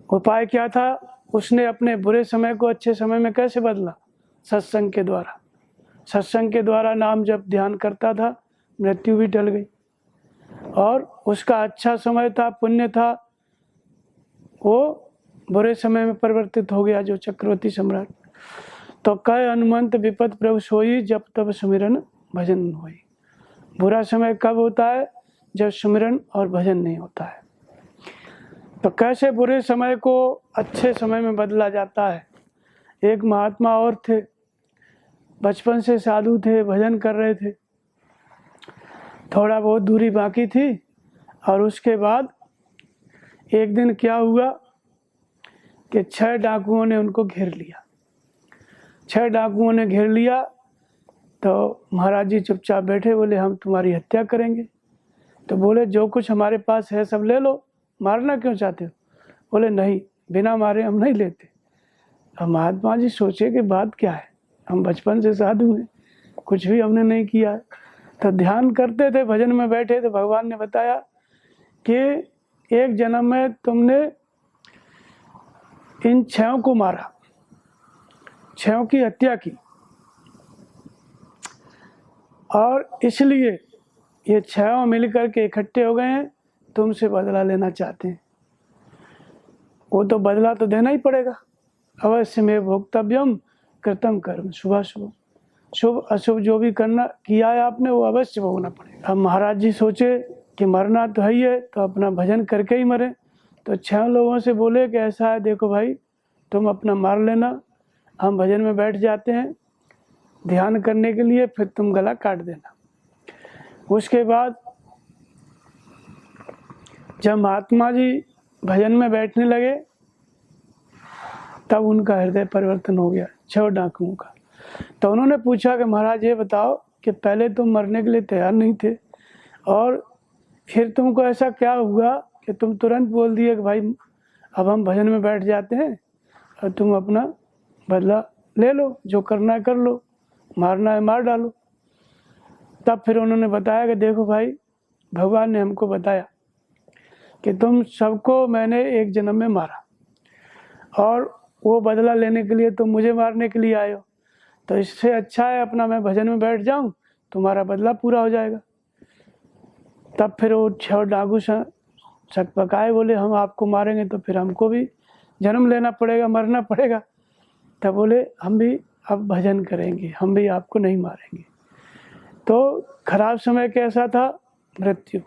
उपाय क्या था? उसने अपने बुरे समय को अच्छे समय में कैसे बदला? सत्संग के द्वारा। सत्संग के द्वारा नाम जब ध्यान करता था, मृत्यु भी टल गई, और उसका अच्छा समय था, पुण्य था, वो बुरे समय में परिवर्तित हो गया, जो चक्रवर्ती सम्राट। तो कह हनुमंत विपद प्रभु सोई, जब तब सुमिरन भजन होई। बुरा समय कब होता है? जब सुमिरन और भजन नहीं होता है। तो कैसे बुरे समय को अच्छे समय में बदला जाता है? एक महात्मा और थे, बचपन से साधु थे, भजन कर रहे थे, थोड़ा बहुत दूरी बाकी थी, और उसके बाद एक दिन क्या हुआ कि 6 डाकुओं ने उनको घेर लिया। 6 डाकुओं ने घेर लिया तो महाराज जी चुपचाप बैठे, बोले हम तुम्हारी हत्या करेंगे। तो बोले जो कुछ हमारे पास है सब ले लो, मारना क्यों चाहते हो? बोले नहीं, बिना मारे हम नहीं लेते। अब महात्मा जी सोचे कि बात क्या है, हम बचपन से साधु हैं, कुछ भी हमने नहीं किया है। तो ध्यान करते थे, भजन में बैठे थे, भगवान ने बताया कि एक जन्म में तुमने इन 6 को मारा, 6 की हत्या की, और इसलिए ये 6 मिलकर के इकट्ठे हो गए हैं, तुमसे बदला लेना चाहते हैं। वो तो बदला तो देना ही पड़ेगा। अवश्य में भोक्तव्यम कृतम कर्म शुभाशुभ, शुभ अशुभ जो भी करना किया है आपने, वो अवश्य भोगना पड़ेगा। अब महाराज जी सोचे कि मरना तो है ही है, तो अपना भजन करके ही मरे। तो 6 लोगों से बोले कि ऐसा है, देखो भाई तुम अपना मार लेना, हम भजन में बैठ जाते हैं ध्यान करने के लिए, फिर तुम गला काट देना। उसके बाद जब महात्मा जी भजन में बैठने लगे तब उनका हृदय परिवर्तन हो गया 6 डाकुओं का। तो उन्होंने पूछा कि महाराज ये बताओ कि पहले तुम मरने के लिए तैयार नहीं थे और फिर तुमको ऐसा क्या हुआ कि तुम तुरंत बोल दिए कि भाई अब हम भजन में बैठ जाते हैं और तुम अपना बदला ले लो, जो करना है कर लो, मारना है मार डालो। तब फिर उन्होंने बताया कि देखो भाई, भगवान ने हमको बताया कि तुम सबको मैंने एक जन्म में मारा और वो बदला लेने के लिए तुम मुझे मारने के लिए आए हो, तो इससे अच्छा है अपना मैं भजन में बैठ जाऊं, तुम्हारा बदला पूरा हो जाएगा। तब फिर वो 6 डाकू सकपकाए, बोले हम आपको मारेंगे तो फिर हमको भी जन्म लेना पड़ेगा, मरना पड़ेगा। तब बोले हम भी अब भजन करेंगे, हम भी आपको नहीं मारेंगे। तो खराब समय कैसा था? मृत्यु।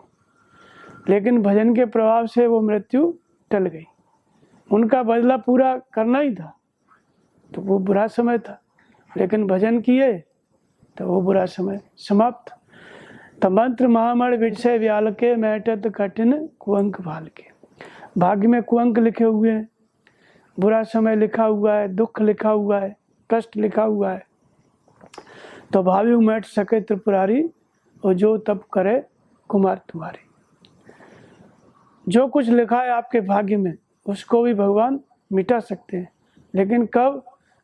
लेकिन भजन के प्रभाव से वो मृत्यु टल गई। उनका बदला पूरा करना ही था, तो वो बुरा समय था, लेकिन भजन किए तो वो बुरा समय समाप्त। तो मंत्र महामण विषय व्याल के मैटत कठिन कुअंक भाल के। भाग्य में कुअंक लिखे हुए हैं, बुरा समय लिखा हुआ है, दुख लिखा हुआ है, कष्ट लिखा हुआ है। तो भावी मैट सके त्रिपुरारी और जो तप करे कुमार तुम्हारी। जो कुछ लिखा है आपके भाग्य में उसको भी भगवान मिटा सकते हैं, लेकिन कब?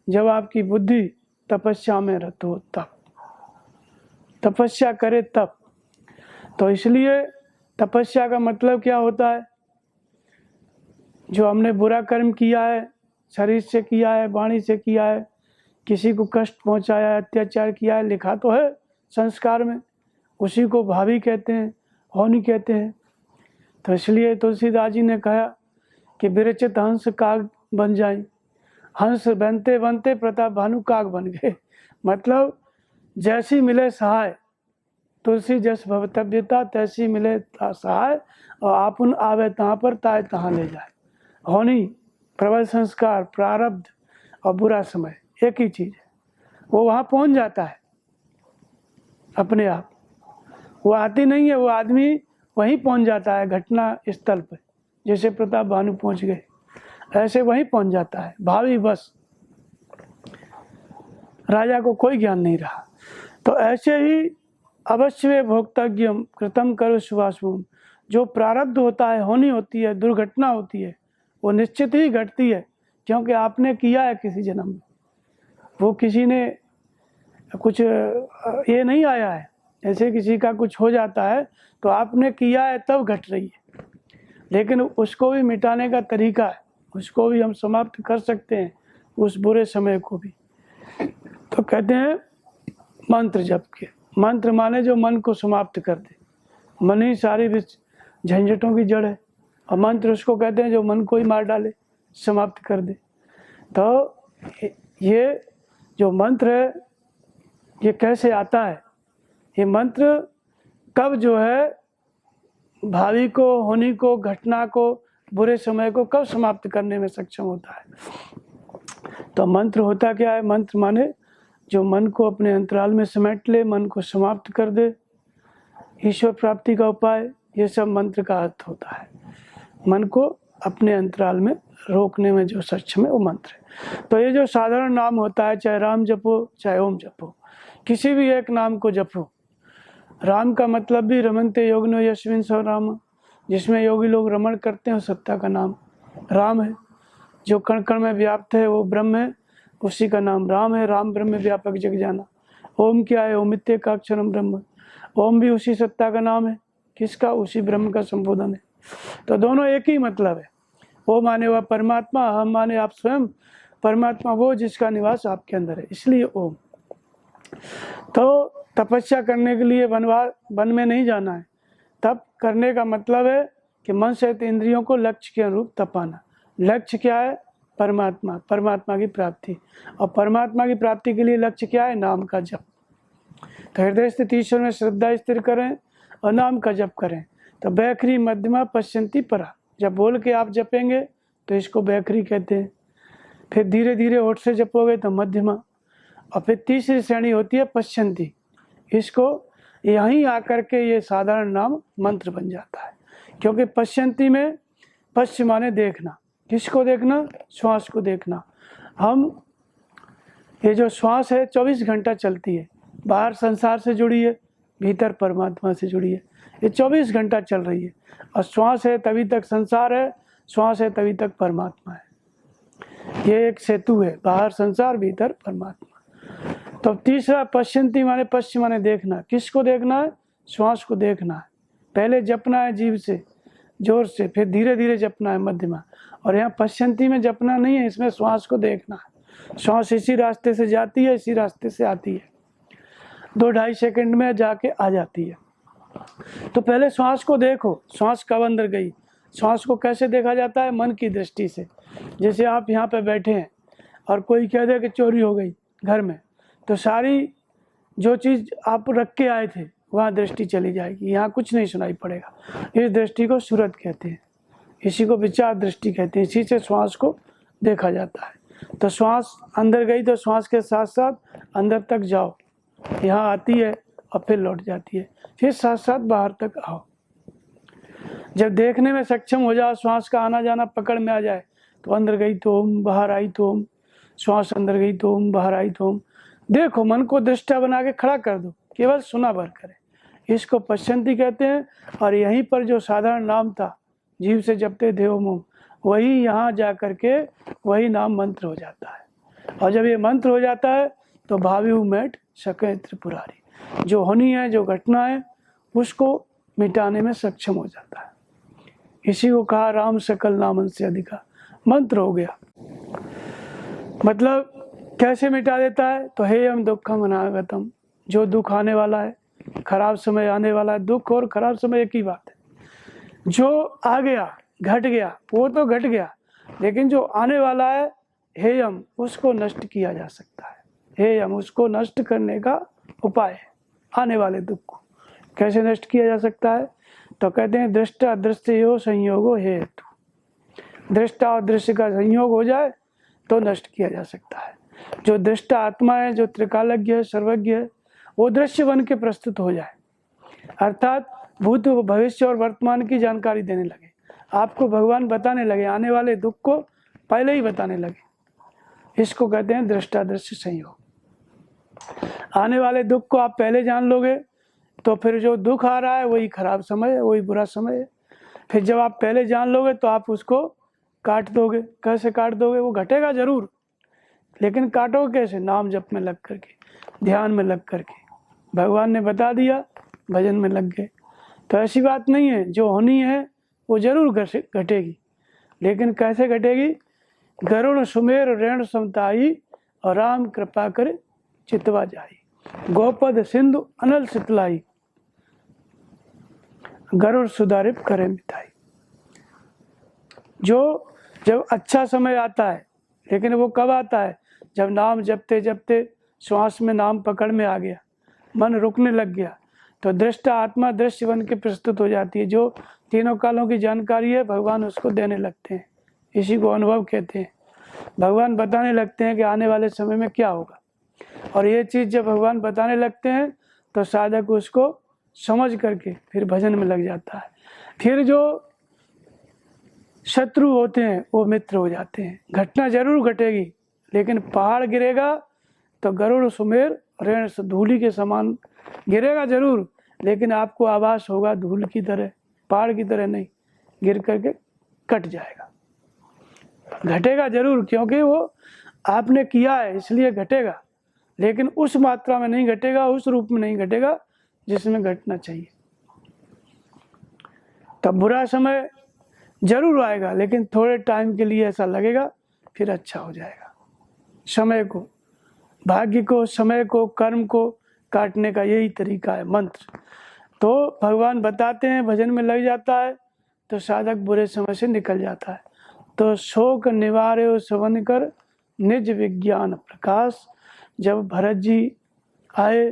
जब आपकी बुद्धि तपस्या में रत हो, तब तपस्या करे तब। तो इसलिए तपस्या का मतलब क्या होता है? जो हमने बुरा कर्म किया है, शरीर से किया है, वाणी से किया है, किसी को कष्ट पहुंचाया है, अत्याचार किया है, लिखा तो है संस्कार में, उसी को भावी कहते हैं, होनी कहते हैं। तो इसलिए तुलसीदास जी ने कहा कि विरचित हंस काग बन जाए। हंस बनते बनते प्रताप भानु काग बन गए। मतलब जैसी मिले सहाय, तुलसी जस भवतव्यता तैसी मिले सहाय, और आपुन आवे तहाँ पर ताए तहाँ ले जाए। होनी, प्रबल संस्कार, प्रारब्ध और बुरा समय एक ही चीज है, वो वहाँ पहुँच जाता है अपने आप। वो आती नहीं है, वो आदमी वहीं पहुँच जाता है घटना स्थल पर। जैसे प्रताप भानु पहुँच गए, ऐसे वहीं पहुँच जाता है भावी बस। राजा को कोई ज्ञान नहीं रहा। तो ऐसे ही अवश्य भोक्तव्यम कृतम करो शुभाशुभम। जो प्रारब्ध होता है, होनी होती है, दुर्घटना होती है, वो निश्चित ही घटती है, क्योंकि आपने किया है किसी जन्म में। वो किसी ने कुछ ये नहीं आया है, ऐसे किसी का कुछ हो जाता है तो आपने किया है तब घट रही है। लेकिन उसको भी मिटाने का तरीका है, उसको भी हम समाप्त कर सकते हैं, उस बुरे समय को भी। तो कहते हैं मंत्र जप के। मंत्र माने जो मन को समाप्त कर दे। मन ही सारी झंझटों की जड़ है, और मंत्र उसको कहते हैं जो मन को ही मार डाले, समाप्त कर दे। तो ये जो मंत्र है ये कैसे आता है? ये मंत्र कब जो है भावी को, होनी को, घटना को, बुरे समय को कब समाप्त करने में सक्षम होता है? तो मंत्र होता क्या है? मंत्र माने जो मन को अपने अंतराल में समेट ले, मन को समाप्त कर दे, ईश्वर प्राप्ति का उपाय, ये सब मंत्र का अर्थ होता है। मन को अपने अंतराल में रोकने में जो सक्षम है वो मंत्र है। तो ये जो साधारण नाम होता है, चाहे राम जपो चाहे ओम जपो, किसी भी एक नाम को जपो। राम का मतलब भी रमनते योगिनो यस्मिन् सह राम, जिसमें योगी लोग रमण करते हैं, सत्ता का नाम राम है। जो कण कण में व्याप्त है वो ब्रह्म है, उसी का नाम राम है। राम ब्रह्म व्यापक जग जाना। ओम क्या है? ओमित्येकाक्षरम ब्रह्म। ओम भी उसी सत्ता का नाम है। किसका? उसी ब्रह्म का संबोधन है। तो दोनों एक ही मतलब है। वो माने वह परमात्मा, हम माने आप स्वयं। परमात्मा वो जिसका निवास आपके अंदर है, इसलिए ओम। तो तपस्या करने के लिए वन में नहीं जाना है। तप करने का मतलब है कि मन से इंद्रियों को लक्ष्य के अनुरूप तपाना। लक्ष्य क्या है? परमात्मा, परमात्मा की प्राप्ति। और परमात्मा की प्राप्ति के लिए लक्ष्य क्या है? नाम का जप। तो हृदय स्थित ईश्वर में श्रद्धा स्थिर करें और नाम का जप करें। तो बैखरी मध्यमा पश्यंती परा, जब बोल के आप जपेंगे तो इसको बैखरी कहते हैं। फिर धीरे धीरे होठ से जपोगे तो मध्यमा, और फिर तीसरी श्रेणी होती है पश्यंती। इसको यहीं आकर के ये साधारण नाम मंत्र बन जाता है। क्योंकि पश्यंती में पश्य माने देखना। किसको देखना? श्वास को देखना। हम ये जो श्वास है 24 घंटा चलती है, बाहर संसार से जुड़ी है, भीतर परमात्मा से जुड़ी है, ये 24 घंटा चल रही है। और श्वास है तभी तक संसार है, श्वास है तभी तक परमात्मा है। ये एक सेतु है, बाहर संसार भीतर परमात्मा। तो तीसरा पश्यंती माने पश्चिम माने देखना। किसको देखना है? श्वास को देखना है। पहले जपना है जीभ से जोर से, फिर धीरे धीरे जपना है मध्यमा। और यहाँ पश्यंती में जपना नहीं है, इसमें श्वास को देखना है। श्वास इसी रास्ते से जाती है, इसी रास्ते से आती है, 2-2.5 सेकंड में जाके आ जाती है। तो पहले श्वास को देखो, श्वास कब अंदर गई। श्वास को कैसे देखा जाता है? मन की दृष्टि से। जैसे आप यहाँ पे बैठे हैं और कोई कह दे कि चोरी हो गई घर में, तो सारी जो चीज़ आप रख के आए थे वहाँ दृष्टि चली जाएगी, यहाँ कुछ नहीं सुनाई पड़ेगा। इस दृष्टि को सूरत कहते हैं, इसी को विचार दृष्टि कहते हैं। इसी से श्वास को देखा जाता है। तो श्वास अंदर गई तो श्वास के साथ साथ अंदर तक जाओ, यहाँ आती है और फिर लौट जाती है, फिर साथ साथ बाहर तक आओ। जब देखने में सक्षम हो जाओ, श्वास का आना जाना पकड़ में आ जाए, तो अंदर गई तो ओम, बाहर आई तो ओम, श्वास अंदर गई तो ओम, बाहर आई तो ओम। देखो, मन को दृष्टा बना के खड़ा कर दो, केवल सुना भर करे। इसको पश्यंती कहते हैं। और यहीं पर जो साधारण नाम था, जीव से जपते थे ओम ओम, वही यहाँ जा करके वही नाम मंत्र हो जाता है। और जब ये मंत्र हो जाता है तो भावी मेट सके त्रिपुरारी, जो होनी है, जो घटना है, उसको मिटाने में सक्षम हो जाता है। इसी को कहा राम सकल नामन से अधिका, मंत्र हो गया। मतलब कैसे मिटा देता है? तो हे हम दुखम अनागतम, जो दुख आने वाला है, खराब समय आने वाला है। दुख और खराब समय एक ही बात है। जो आ गया, घट गया, वो तो घट गया, लेकिन जो आने वाला है, हे हम, उसको नष्ट किया जा सकता है। हे हम, उसको नष्ट करने का उपाय है। आने वाले दुख को कैसे नष्ट किया जा सकता है? तो कहते हैं दृष्टा दृश्यो संयोगो हेतु। दृष्टा और दृश्य का संयोग हो जाए तो नष्ट किया जा सकता है। जो दृष्टा आत्मा है, जो त्रिकालज्ञ है, सर्वज्ञ है, वो दृश्य बन के प्रस्तुत हो जाए, अर्थात भूत भविष्य और वर्तमान की जानकारी देने लगे। आपको भगवान बताने लगे, आने वाले दुख को पहले ही बताने लगे। इसको कहते हैं दृष्टा दृश्य संयोग। आने वाले दुख को आप पहले जान लोगे तो फिर जो दुख आ रहा है वही खराब समय है, वही बुरा समय है। फिर जब आप पहले जान लोगे तो आप उसको काट दोगे। कैसे काट दोगे? वो घटेगा जरूर, लेकिन काटोगे कैसे? नाम जप में लग करके, ध्यान में लग करके। भगवान ने बता दिया, भजन में लग गए। तो ऐसी बात नहीं है, जो होनी है वो जरूर घटेगी, लेकिन कैसे घटेगी? गरुड़ सुमेर रेण समताई, और राम कृपा कर चितवा जाई। गोपद सिंधु अनल सितलाई, गरुड़ सुधारिप करे मिठाई। जो जब अच्छा समय आता है, लेकिन वो कब आता है? जब नाम जपते जपते श्वास में नाम पकड़ में आ गया, मन रुकने लग गया, तो दृष्टा आत्मा दृश्य बन के प्रस्तुत हो जाती है। जो तीनों कालों की जानकारी है, भगवान उसको देने लगते हैं। इसी को अनुभव कहते हैं। भगवान बताने लगते हैं कि आने वाले समय में क्या होगा। और ये चीज़ जब भगवान बताने लगते हैं तो साधक उसको समझ करके फिर भजन में लग जाता है। फिर जो शत्रु होते हैं वो मित्र हो जाते हैं। घटना जरूर घटेगी, लेकिन पहाड़ गिरेगा तो गरुड़ सुमेर रेण धूली के समान गिरेगा जरूर, लेकिन आपको आभास होगा धूल की तरह, पहाड़ की तरह नहीं, गिर करके कट जाएगा। घटेगा जरूर, क्योंकि वो आपने किया है इसलिए घटेगा, लेकिन उस मात्रा में नहीं घटेगा, उस रूप में नहीं घटेगा जिसमें घटना चाहिए। तब बुरा समय जरूर आएगा, लेकिन थोड़े टाइम के लिए ऐसा लगेगा, फिर अच्छा हो जाएगा। समय को, भाग्य को, समय को, कर्म को काटने का यही तरीका है मंत्र। तो भगवान बताते हैं, भजन में लग जाता है तो साधक बुरे समय से निकल जाता है। तो शोक निवार्य सवन कर निज विज्ञान प्रकाश। जब भरत जी आए,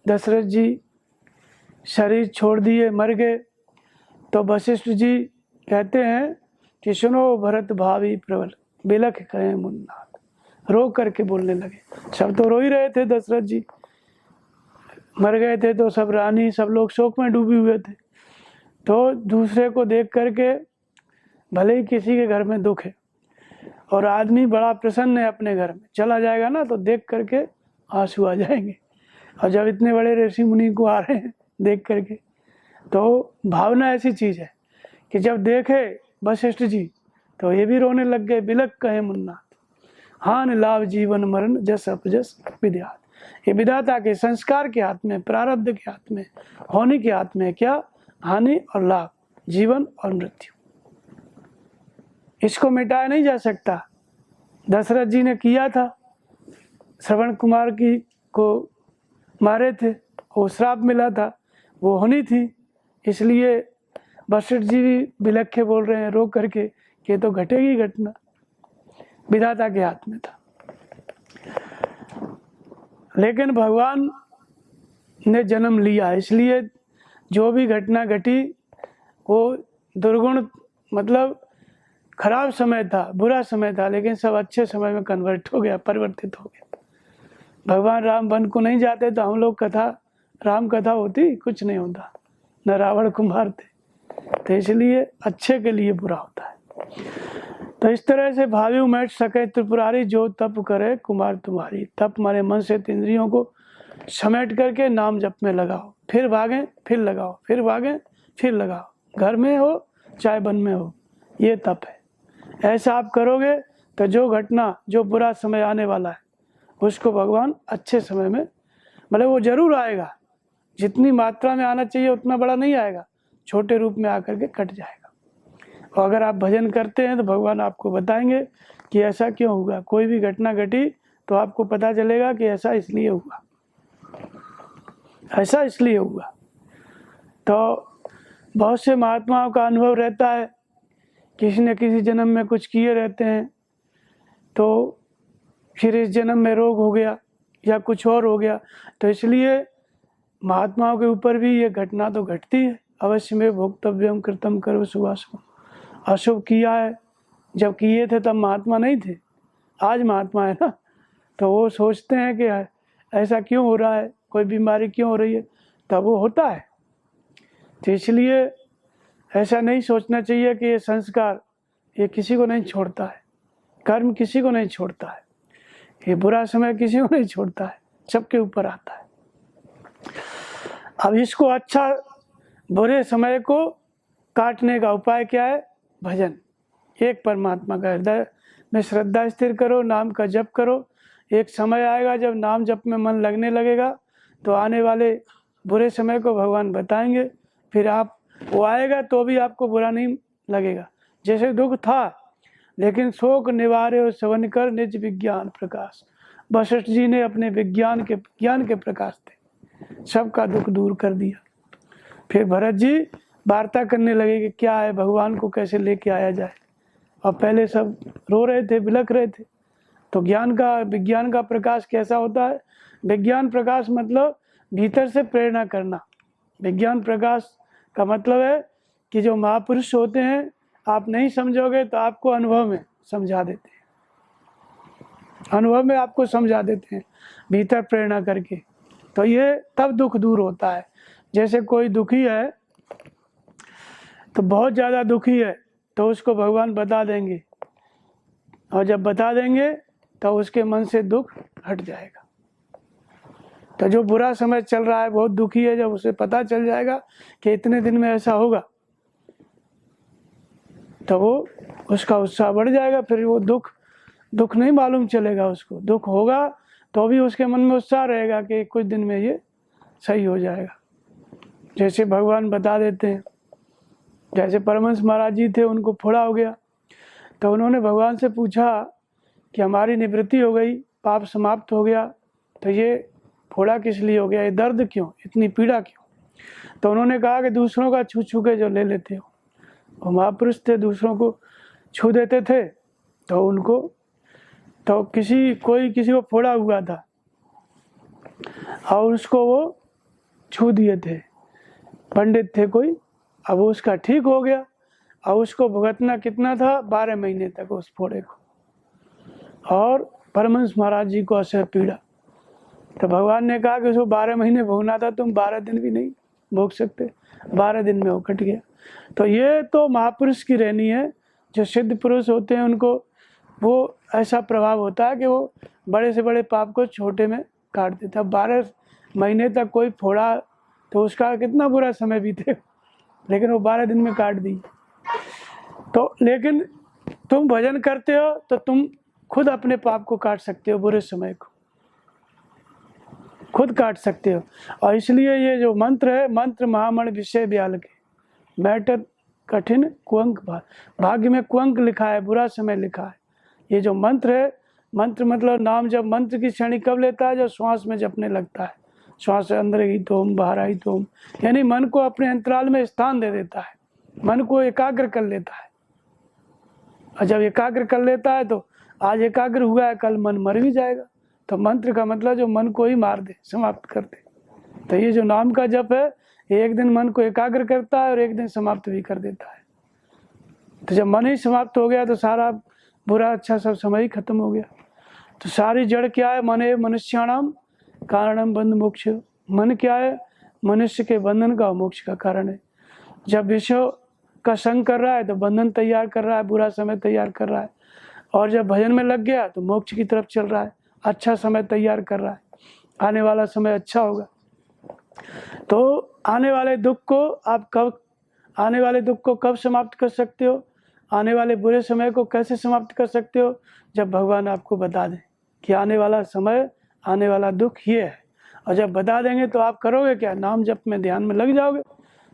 दशरथ जी शरीर छोड़ दिए, मर गए, तो वशिष्ठ जी कहते हैं कि सुनो भरत भावी प्रबल, बिलख करें मुन्नाथ। रो करके बोलने लगे। सब तो रो ही रहे थे, दशरथ जी मर गए थे तो सब रानी, सब लोग शोक में डूबे हुए थे। तो दूसरे को देख करके, भले ही किसी के घर में दुख है और आदमी बड़ा प्रसन्न है अपने घर में, चला जाएगा ना तो देख करके आंसू आ जाएंगे। और जब इतने बड़े ऋषि मुनि को आ रहे हैं देख करके, तो भावना ऐसी चीज़ है कि जब देखे वशिष्ठ जी तो ये भी रोने लग गए। बिलक कहे मुन्ना, हान लाभ जीवन मरण जस अपजस विद्यात। ये विधाता के संस्कार के हाथ में, प्रारब्ध के हाथ में, होने के हाथ में क्या, हानि और लाभ, जीवन और मृत्यु। इसको मिटाया नहीं जा सकता। दशरथ जी ने किया था, श्रवण कुमार की को मारे थे, वो श्राप मिला था, वो होनी थी। इसलिए वशिष्ठ जी भी बिलखे बोल रहे हैं रो करके कि तो घटेगी घटना, विधाता के हाथ में था। लेकिन भगवान ने जन्म लिया, इसलिए जो भी घटना घटी वो दुर्गुण, मतलब खराब समय था, बुरा समय था, लेकिन सब अच्छे समय में कन्वर्ट हो गया, परिवर्तित हो गया। भगवान राम वन को नहीं जाते तो हम लोग कथा, राम कथा होती, कुछ नहीं होता, न रावण कुमार थे। तो इसलिए अच्छे के लिए बुरा होता है। तो इस तरह से भावी मैट सके त्रिपुरारी, जो तप करे कुमार तुम्हारी। तप मारे मन से इंद्रियों को समेट करके नाम जप में लगाओ, फिर भागें फिर लगाओ, फिर भागें फिर लगाओ, घर में हो चाहे वन में हो, ये तप है। ऐसा आप करोगे तो जो घटना, जो बुरा समय आने वाला है उसको भगवान अच्छे समय में, मतलब वो जरूर आएगा, जितनी मात्रा में आना चाहिए उतना बड़ा नहीं आएगा, छोटे रूप में आकर के कट जाएगा। और अगर आप भजन करते हैं तो भगवान आपको बताएंगे कि ऐसा क्यों हुआ। कोई भी घटना घटी तो आपको पता चलेगा कि ऐसा इसलिए हुआ, ऐसा इसलिए हुआ। तो बहुत से महात्माओं का अनुभव रहता है, किसी न किसी जन्म में कुछ किए रहते हैं, तो फिर इस जन्म में रोग हो गया या कुछ और हो गया। तो इसलिए महात्माओं के ऊपर भी ये घटना तो घटती है। अवश्य में भोक्तव्यम कृतम करो शुभाशुभ। अशुभ किया है, जब किए थे तब महात्मा नहीं थे, आज महात्मा है ना, तो वो सोचते हैं कि ऐसा क्यों हो रहा है, कोई बीमारी क्यों हो रही है, तब वो होता है। तो इसलिए ऐसा नहीं सोचना चाहिए कि ये संस्कार ये किसी को नहीं छोड़ता है, कर्म किसी को नहीं छोड़ता है, ये बुरा समय किसी को नहीं छोड़ता है, सबके ऊपर आता है। अब इसको अच्छा, बुरे समय को काटने का उपाय क्या है? भजन। एक परमात्मा का हृदय में श्रद्धा स्थिर करो, नाम का जप करो। एक समय आएगा जब नाम जप में मन लगने लगेगा तो आने वाले बुरे समय को भगवान बताएंगे, फिर आप, वो आएगा तो भी आपको बुरा नहीं लगेगा। जैसे दुख था, लेकिन शोक निवारे सवन कर निज विज्ञान प्रकाश। वशिष्ठ जी ने अपने विज्ञान के प्रकाश थे, सबका दुख दूर कर दिया। फिर भरत जी वार्ता करने लगे कि क्या है, भगवान को कैसे लेके आया जाए। और पहले सब रो रहे थे, बिलख रहे थे। तो विज्ञान का प्रकाश कैसा होता है? विज्ञान प्रकाश मतलब भीतर से प्रेरणा करना। विज्ञान प्रकाश का मतलब है कि जो महापुरुष होते हैं, आप नहीं समझोगे तो आपको अनुभव में समझा देते हैं, अनुभव में आपको समझा देते हैं, भीतर प्रेरणा करके। तो ये तब दुख दूर होता है। जैसे कोई दुखी है, तो बहुत ज़्यादा दुखी है, तो उसको भगवान बता देंगे, और जब बता देंगे तो उसके मन से दुख हट जाएगा। तो जो बुरा समय चल रहा है, बहुत दुखी है, जब उसे पता चल जाएगा कि इतने दिन में ऐसा होगा, तो वो, उसका उत्साह बढ़ जाएगा। फिर वो दुख नहीं मालूम चलेगा उसको। दुख होगा तो भी उसके मन में उत्साह रहेगा कि कुछ दिन में ये सही हो जाएगा। जैसे भगवान बता देते हैं, जैसे परमहंस महाराज जी थे, उनको फोड़ा हो गया, तो उन्होंने भगवान से पूछा कि हमारी निवृत्ति हो गई, पाप समाप्त हो गया, तो ये फोड़ा किस लिए हो गया, ये दर्द क्यों, इतनी पीड़ा क्यों? तो उन्होंने कहा कि दूसरों का छू छू के जो ले लेते हो। वो महापुरुष थे, दूसरों को छू देते थे, तो उनको, तो किसी को फोड़ा हुआ था और उसको वो छू दिए थे, पंडित थे कोई, अब उसका ठीक हो गया। और उसको भुगतना कितना था? 12 महीने तक उस फोड़े को, और परमहंस महाराज जी को असह पीड़ा। तो भगवान ने कहा कि उसको 12 महीने भोगना था, तुम 12 दिन भी नहीं भोग सकते, 12 दिन में वो कट गया। तो ये तो महापुरुष की रहनी है। जो सिद्ध पुरुष होते हैं उनको वो ऐसा प्रभाव होता है कि वो बड़े से बड़े पाप को छोटे में काट देता है। 12 महीने तक कोई फोड़ा तो उसका कितना बुरा समय बीते, लेकिन वो 12 दिन में काट दी। तो लेकिन तुम भजन करते हो तो तुम खुद अपने पाप को काट सकते हो, बुरे समय को खुद काट सकते हो। और इसलिए ये जो मंत्र है, मंत्र महामण विषय ब्याल के, मैटर कठिन कुअंक भाग्य में कुअंक लिखा है, बुरा समय लिखा है। ये जो मंत्र है, मंत्र मतलब नाम जब मंत्र की श्रेणी कब लेता है, जब श्वास में जपने लगता है। श्वास से अंदर ही तुम बाहर आई तुम, यानी मन को अपने अंतराल में स्थान दे देता है, मन को एकाग्र कर लेता है। और जब एकाग्र कर लेता है तो आज एकाग्र हुआ है, कल मन मर भी जाएगा। तो मंत्र का मतलब जो मन को ही मार दे, समाप्त कर दे। तो ये जो नाम का जप है, ये एक दिन मन को एकाग्र करता है और एक दिन समाप्त भी कर देता है। तो जब मन ही समाप्त हो गया तो सारा बुरा अच्छा सब समय ही खत्म हो गया। तो सारी जड़ क्या है? मन है मनुष्याणाम कारणम बंध मोक्ष। मन क्या है? मनुष्य के बंधन का, मोक्ष का कारण है। जब विषय का संग कर रहा है तो बंधन तैयार कर रहा है, बुरा समय तैयार कर रहा है। और जब भजन में लग गया तो मोक्ष की तरफ चल रहा है, अच्छा समय तैयार कर रहा है, आने वाला समय अच्छा होगा। तो आने वाले दुख को कब समाप्त कर सकते हो? आने वाले बुरे समय को कैसे समाप्त कर सकते हो? जब भगवान आपको बता दें कि आने वाला समय, आने वाला दुख ये है। और जब बता देंगे तो आप करोगे क्या? नाम जप में, ध्यान में लग जाओगे,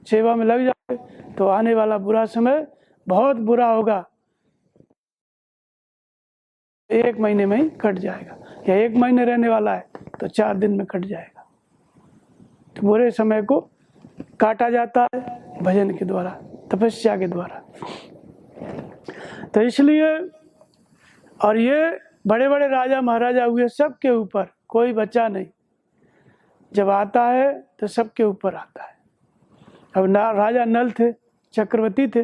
सेवा में लग जाओगे, तो आने वाला बुरा समय बहुत बुरा होगा, 1 महीने में ही कट जाएगा। या 1 महीने रहने वाला है तो 4 दिन में कट जाएगा। तो बुरे समय को काटा जाता है भजन के द्वारा, तपस्या के द्वारा। तो इसलिए, और ये बड़े बड़े राजा महाराजा हुए, सबके ऊपर कोई बचा नहीं। जब आता है तो सबके ऊपर आता है। अब राजा नल थे, चक्रवर्ती थे,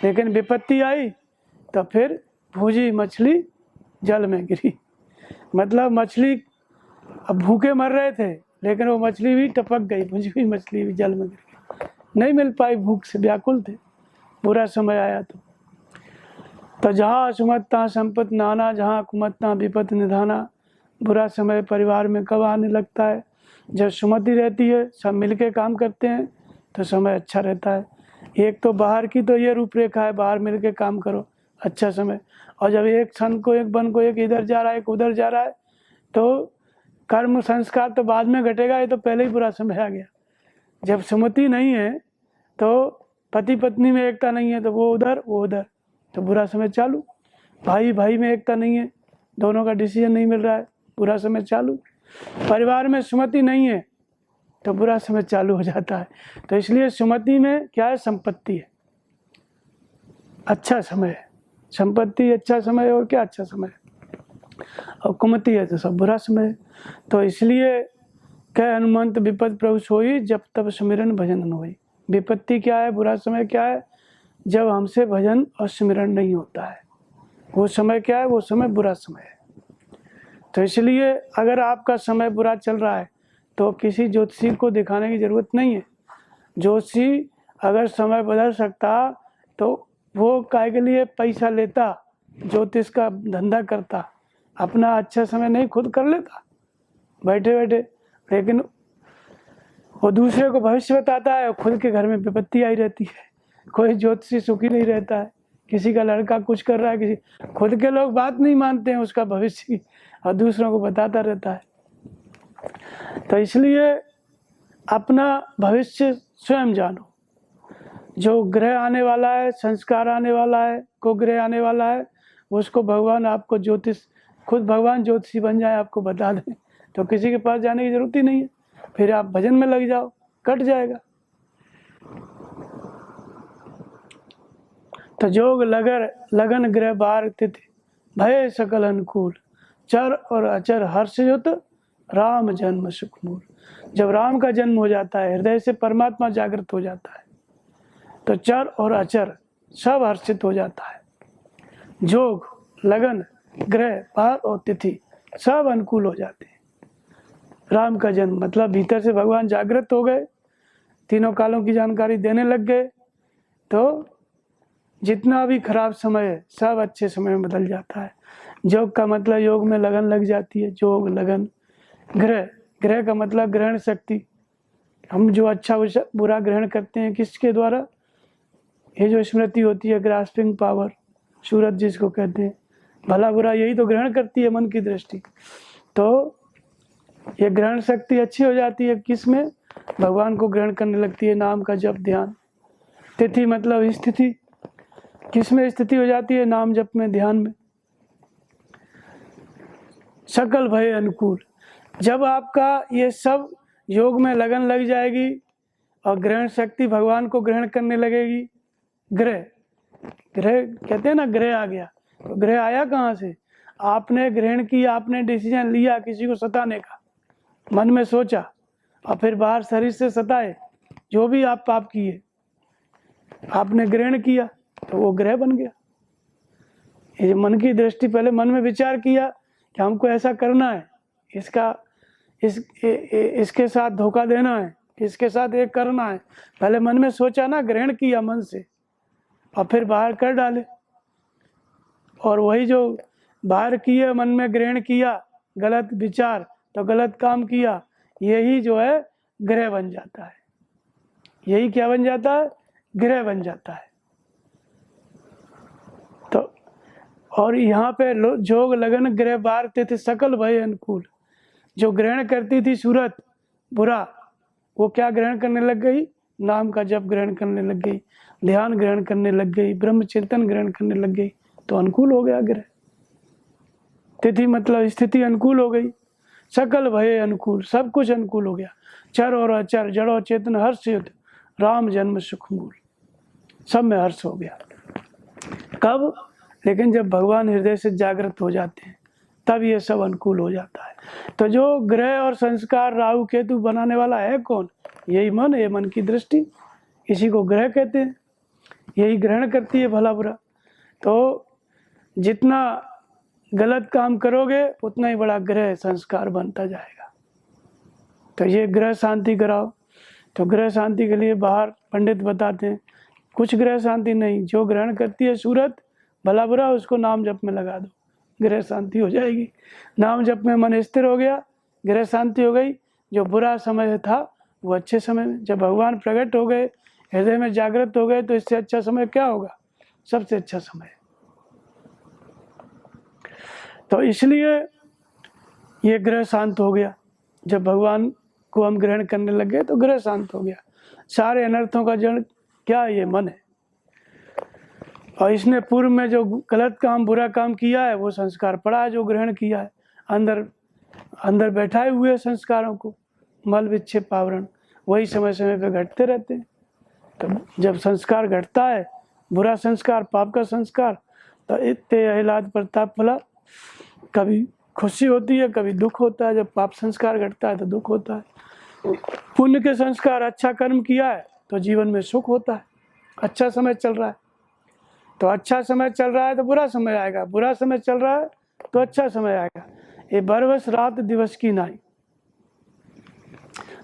लेकिन विपत्ति आई तो फिर भूजी मछली जल में गिरी। मतलब मछली अब भूखे मर रहे थे, लेकिन वो मछली भी टपक गई, भुजी हुई मछली भी जल में गिर गई, नहीं मिल पाई, भूख से व्याकुल थे। बुरा समय आया तो जहाँ सुमत तहाँ संपत नाना, जहाँ कुमत तहाँ विपत निधाना। बुरा समय परिवार में कब आने लगता है? जब सुमति रहती है, सब मिलके काम करते हैं तो समय अच्छा रहता है। एक तो बाहर की तो ये रूपरेखा है, बाहर मिलके काम करो, अच्छा समय। और जब एक सन को, एक बन को, एक इधर जा रहा है, एक उधर जा रहा है, तो कर्म संस्कार तो बाद में घटेगा, ये तो पहले ही बुरा समय आ गया। जब सुमति नहीं है, तो पति पत्नी में एकता नहीं है, तो वो उधर वो उधर, तो बुरा समय चालू। भाई भाई में एकता नहीं है, दोनों का डिसीजन नहीं मिल रहा है, बुरा समय चालू। परिवार में सुमति नहीं है तो बुरा समय चालू हो जाता है। तो इसलिए सुमति में क्या है? संपत्ति है, अच्छा समय है। संपत्ति अच्छा समय और क्या अच्छा समय है, और कुमति है तो सब बुरा समय है। तो इसलिए कह हनुमंत विपद प्रभु सोई, जब तब सुमिरन भजन न होई। विपत्ति क्या है? बुरा समय क्या है? जब हमसे भजन और स्मरण नहीं होता है, वो समय क्या है? वो समय बुरा समय है। तो इसलिए अगर आपका समय बुरा चल रहा है तो किसी ज्योतिषी को दिखाने की जरूरत नहीं है। ज्योतिषी अगर समय बदल सकता तो वो काहे के लिए पैसा लेता, ज्योतिष का धंधा करता, अपना अच्छा समय नहीं खुद कर लेता बैठे बैठे। लेकिन वो दूसरे को भविष्य बताता है, खुद के घर में विपत्ति आई रहती है। कोई ज्योतिषी सुखी नहीं रहता है, किसी का लड़का कुछ कर रहा है, किसी खुद के लोग बात नहीं मानते हैं उसका भविष्य की, और दूसरों को बताता रहता है। तो इसलिए अपना भविष्य स्वयं जानो। जो ग्रह आने वाला है, संस्कार आने वाला है, को ग्रह आने वाला है, उसको भगवान आपको ज्योतिष, खुद भगवान ज्योतिषी बन जाए, आपको बता दें, तो किसी के पास जाने की जरूरत ही नहीं है। फिर आप भजन में लग जाओ, कट जाएगा। तो जोग लगन ग्रह बार तिथि भय सकल अनुकूल, चर और अचर हर्ष युत राम जन्म सुख मूल। जब राम का जन्म हो जाता है, हृदय से परमात्मा जागृत हो जाता है, तो चर और अचर सब हर्षित हो जाता है। जोग, लगन, ग्रह, बार और तिथि सब अनुकूल हो जाते हैं। राम का जन्म मतलब भीतर से भगवान जागृत हो गए, तीनों कालों की जानकारी देने लग गए। तो जितना भी खराब समय है सब अच्छे समय में बदल जाता है। योग का मतलब योग में लगन लग जाती है, योग लगन। ग्रह, ग्रह का मतलब ग्रहण शक्ति। हम जो अच्छा बुरा ग्रहण करते हैं किसके द्वारा? ये जो स्मृति होती है, ग्रास्पिंग पावर, सूरत जिसको कहते हैं, भला बुरा यही तो ग्रहण करती है मन की दृष्टि। तो ये ग्रहण शक्ति अच्छी हो जाती है किस में? भगवान को ग्रहण करने लगती है, नाम का जप ध्यान। तिथि मतलब स्थिति, किस में स्थिति हो जाती है? नाम जप में, ध्यान में। सकल भय अनुकूल, जब आपका ये सब योग में लगन लग जाएगी और ग्रहण शक्ति भगवान को ग्रहण करने लगेगी। ग्रह, ग्रह कहते हैं ना, ग्रह आ गया। तो ग्रह आया कहाँ से? आपने ग्रहण किया, आपने डिसीजन लिया किसी को सताने का, मन में सोचा और फिर बाहर शरीर से सताए, जो भी आप पाप किए आपने ग्रहण किया तो वो ग्रह बन गया। ये मन की दृष्टि, पहले मन में विचार किया कि हमको ऐसा करना है, इसके साथ धोखा देना है, इसके साथ एक करना है, पहले मन में सोचा ना, ग्रहण किया मन से और फिर बाहर कर डाले। और वही जो बाहर किए, मन में ग्रहण किया, गलत विचार, तो गलत काम किया, यही जो है ग्रह बन जाता है। यही क्या बन जाता है? ग्रह बन जाता है। तो और यहाँ पे जोग लगन ग्रह बारते थे सकल भय अनुकूल। जो ग्रहण करती थी सूरत बुरा, वो क्या ग्रहण करने लग गई? नाम का जप ग्रहण करने लग गई, ध्यान ग्रहण करने लग गई, ब्रह्म चिंतन ग्रहण करने लग गई। तो अनुकूल हो गया ग्रह। तिथि मतलब स्थिति अनुकूल हो गई। सकल भय अनुकूल, सब कुछ अनुकूल हो गया। चर और अचर, जड़ और चेतन, हर्ष युद्ध, राम जन्म सुख मूल, सब में हर्ष हो गया। कब? लेकिन जब भगवान हृदय से जागृत हो जाते हैं तब ये सब अनुकूल हो जाता है। तो जो ग्रह और संस्कार राहु केतु बनाने वाला है कौन? यही मन, ये मन की दृष्टि, इसी को ग्रह कहते हैं। यही ग्रहण करती है भला बुरा। तो जितना गलत काम करोगे उतना ही बड़ा ग्रह संस्कार बनता जाएगा। तो ये ग्रह शांति कराओ। तो ग्रह शांति के लिए बाहर पंडित बताते हैं, कुछ ग्रह शांति नहीं, जो ग्रहण करती है सूरत भला बुरा उसको नाम जप में लगा दो, ग्रह शांति हो जाएगी। नाम जप में मन स्थिर हो गया, ग्रह शांति हो गई। जो बुरा समय था वो अच्छे समय में, जब भगवान प्रकट हो गए, हृदय में जागृत हो गए, तो इससे अच्छा समय क्या होगा? सबसे अच्छा समय। तो इसलिए ये ग्रह शांत हो गया। जब भगवान को हम ग्रहण करने लग गए तो ग्रह शांत हो गया। सारे अनर्थों का जड़ क्या है? ये मन है। और इसने पूर्व में जो गलत काम, बुरा काम किया है, वो संस्कार पड़ा है, जो ग्रहण किया है, अंदर बैठाए हुए संस्कारों को, मल विक्षेप आवरण, वही समय समय पे घटते रहते हैं। तो जब संस्कार घटता है, बुरा संस्कार, पाप का संस्कार, तो इतने अहिलाद प्रताप फला, कभी खुशी होती है, कभी दुख होता है। जब पाप संस्कार घटता है तो दुख होता है। पुण्य के संस्कार, अच्छा कर्म किया है तो जीवन में सुख होता है। अच्छा समय चल रहा है तो अच्छा समय चल रहा है तो बुरा समय आएगा, बुरा समय चल रहा है तो अच्छा समय आएगा। ये बरबस रात दिवस की नाई,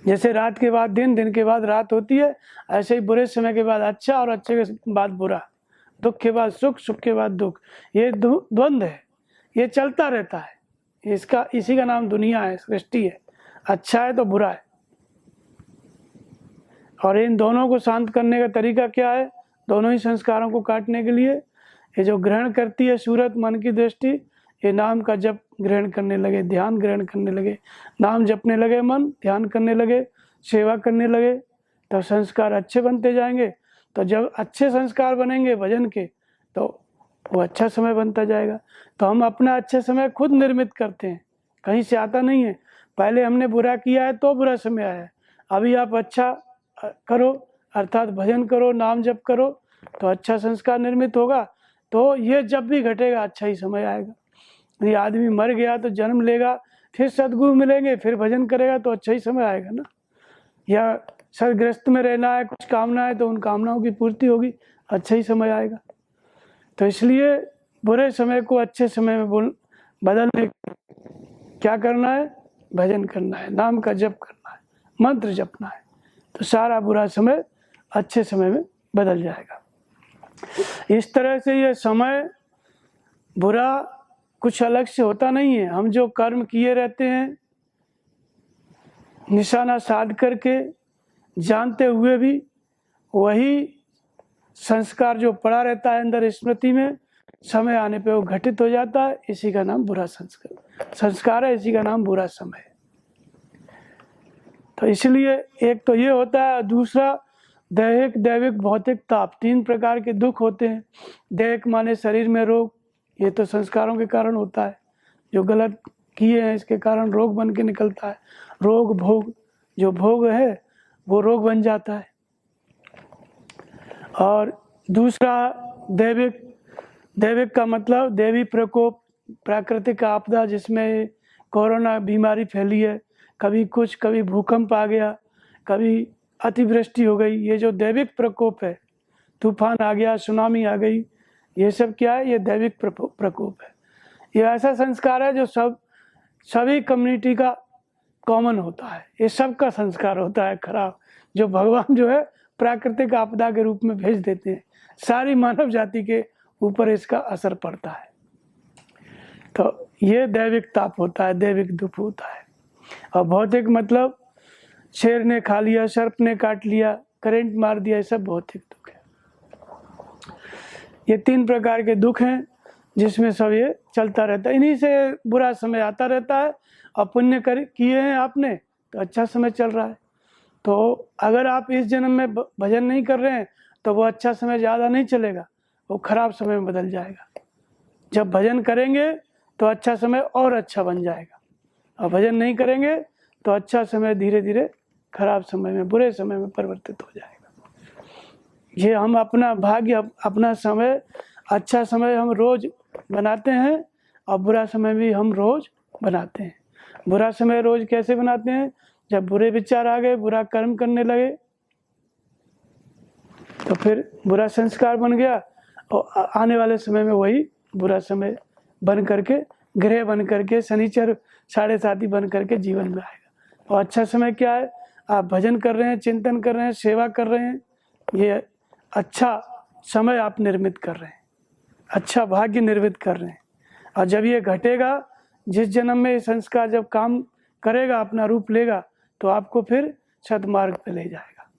जैसे रात के बाद दिन, दिन के बाद रात होती है, ऐसे ही बुरे समय के बाद अच्छा और अच्छे के बाद बुरा, दुख के बाद सुख, सुख के बाद दुख। ये द्वंद्व है, ये चलता रहता है। इसी का नाम दुनिया है, सृष्टि है। अच्छा है तो बुरा है। और इन दोनों को शांत करने का तरीका क्या है? दोनों ही संस्कारों को काटने के लिए ये जो ग्रहण करती है सूरत मन की दृष्टि, ये नाम का जप ग्रहण करने लगे, ध्यान ग्रहण करने लगे, नाम जपने लगे, मन ध्यान करने लगे, सेवा करने लगे, तो संस्कार अच्छे बनते जाएंगे। तो जब अच्छे संस्कार बनेंगे भजन के, तो वो अच्छा समय बनता जाएगा। तो हम अपना अच्छे समय खुद निर्मित करते हैं, कहीं से आता नहीं है। पहले हमने बुरा किया है तो बुरा समय आया है। अभी आप अच्छा करो, अर्थात भजन करो, नाम जप करो, तो अच्छा संस्कार निर्मित होगा। तो ये जब भी घटेगा अच्छा ही समय आएगा। यदि आदमी मर गया तो जन्म लेगा, फिर सद्गुरु मिलेंगे, फिर भजन करेगा तो अच्छा ही समय आएगा ना। या सदग्रस्त में रहना है, कुछ कामना है तो उन कामनाओं की पूर्ति होगी, अच्छा ही समय आएगा। तो इसलिए बुरे समय को अच्छे समय में बदलने क्या करना है? भजन करना है, नाम का जप करना है, मंत्र जपना है, तो सारा बुरा समय अच्छे समय में बदल जाएगा। इस तरह से ये समय बुरा कुछ अलग से होता नहीं है। हम जो कर्म किए रहते हैं निशाना साध करके, जानते हुए भी, वही संस्कार जो पड़ा रहता है अंदर स्मृति में, समय आने पे वो घटित हो जाता है। इसी का नाम बुरा संस्कार है, इसी का नाम बुरा समय है। तो इसलिए एक तो ये होता है, दूसरा दैहिक, दैविक, भौतिक ताप, 3 प्रकार के दुख होते हैं। दैहिक माने शरीर में रोग, ये तो संस्कारों के कारण होता है, जो गलत किए हैं इसके कारण रोग बन के निकलता है। रोग भोग, जो भोग है वो रोग बन जाता है। और दूसरा दैविक, दैविक का मतलब दैवी प्रकोप, प्राकृतिक आपदा, जिसमें कोरोना बीमारी फैली है, कभी कुछ, कभी भूकंप आ गया, कभी अतिवृष्टि हो गई, ये जो दैविक प्रकोप है, तूफान आ गया, सुनामी आ गई, ये सब क्या है? ये दैविक प्रकोप है। ये ऐसा संस्कार है जो सभी कम्युनिटी का कॉमन होता है, ये सबका संस्कार होता है खराब, जो भगवान जो है प्राकृतिक आपदा के रूप में भेज देते हैं। सारी मानव जाति के ऊपर इसका असर पड़ता है। तो ये दैविक ताप होता है, दैविक दुख होता है। और भौतिक मतलब शेर ने खा लिया, सर्प ने काट लिया, करंट मार दिया, ये सब भौतिक दुख है। ये 3 प्रकार के दुख हैं जिसमें सब ये चलता रहता है। इन्हीं से बुरा समय आता रहता है। और पुण्य किए हैं आपने तो अच्छा समय चल रहा है। तो अगर आप इस जन्म में भजन नहीं कर रहे हैं तो वो अच्छा समय ज़्यादा नहीं चलेगा, वो खराब समय में बदल जाएगा। जब भजन करेंगे तो अच्छा समय और अच्छा बन जाएगा, और भजन नहीं करेंगे तो अच्छा समय धीरे धीरे खराब समय में, बुरे समय में परिवर्तित हो जाएगा। ये हम अपना भाग्य, अपना समय, अच्छा समय हम रोज बनाते हैं और बुरा समय भी हम रोज बनाते हैं। बुरा समय रोज कैसे बनाते हैं? जब बुरे विचार आ गए, बुरा कर्म करने लगे, तो फिर बुरा संस्कार बन गया, और आने वाले समय में वही बुरा समय बन करके, ग्रह बन करके, शनिचर 7.5 बन करके जीवन में आएगा। और अच्छा समय क्या है? आप भजन कर रहे हैं, चिंतन कर रहे हैं, सेवा कर रहे हैं, ये अच्छा समय आप निर्मित कर रहे हैं, अच्छा भाग्य निर्मित कर रहे हैं। और जब ये घटेगा, जिस जन्म में ये संस्कार जब काम करेगा, अपना रूप लेगा, तो आपको फिर सद्मार्ग पे ले जाएगा।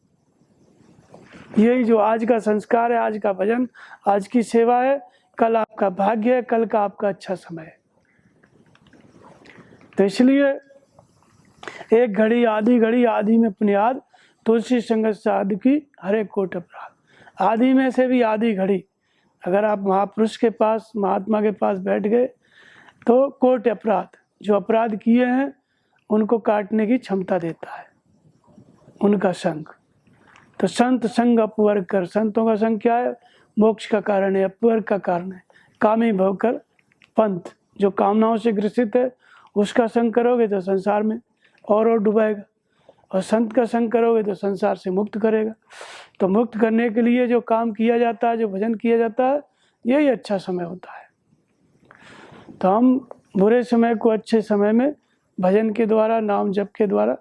यही जो आज का संस्कार है, आज का भजन, आज की सेवा है, कल आपका भाग्य है, कल का आपका अच्छा समय है। तो इसलिए एक घड़ी आधी घड़ी, आधी में पुण्याद, तुलसी संगत साधु की हरे कोट अपराध। आधी में से भी आधी घड़ी अगर आप महापुरुष के पास, महात्मा के पास बैठ गए तो कोट अपराध, जो अपराध किए हैं उनको काटने की क्षमता देता है उनका संग। तो संत संग अपवर्ग कर, संतों का संग क्या है? मोक्ष का कारण है, अपवर्ग का कारण है। कामी भव कर पंथ, जो कामनाओं से ग्रसित है उसका संग करोगे तो संसार में और डुबाएगा, और संत का संग करोगे तो संसार से मुक्त करेगा। तो मुक्त करने के लिए जो काम किया जाता है, जो भजन किया जाता है, यही अच्छा समय होता है। तो हम बुरे समय को अच्छे समय में भजन के द्वारा, नाम जप के द्वारा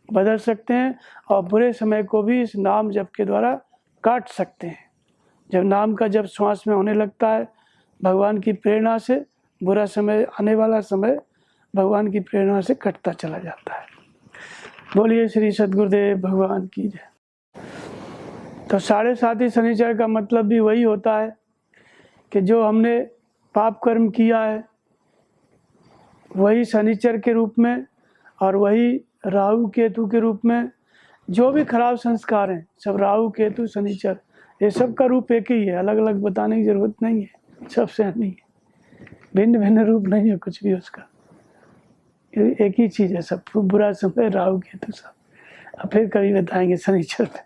बदल सकते हैं, और बुरे समय को भी इस नाम जप के द्वारा काट सकते हैं। जब नाम का जब श्वास में होने लगता है भगवान की प्रेरणा से, बुरा समय, आने वाला समय भगवान की प्रेरणा से कटता चला जाता है। बोलिए श्री सद्गुरुदेव भगवान की जय। तो 7.5 शनिचर का मतलब भी वही होता है कि जो हमने पाप कर्म किया है वही शनिचर के रूप में, और वही राहु केतु के रूप में, जो भी खराब संस्कार हैं सब राहु केतु शनिचर, ये सब का रूप एक ही है, अलग अलग बताने की जरूरत नहीं है, सब सेम ही है, भिन्न भिन्न रूप नहीं है कुछ भी उसका, एक ही चीज़ है सब। बुरा समय राहु केतु सब। अब फिर कभी बताएंगे शनिचर पे।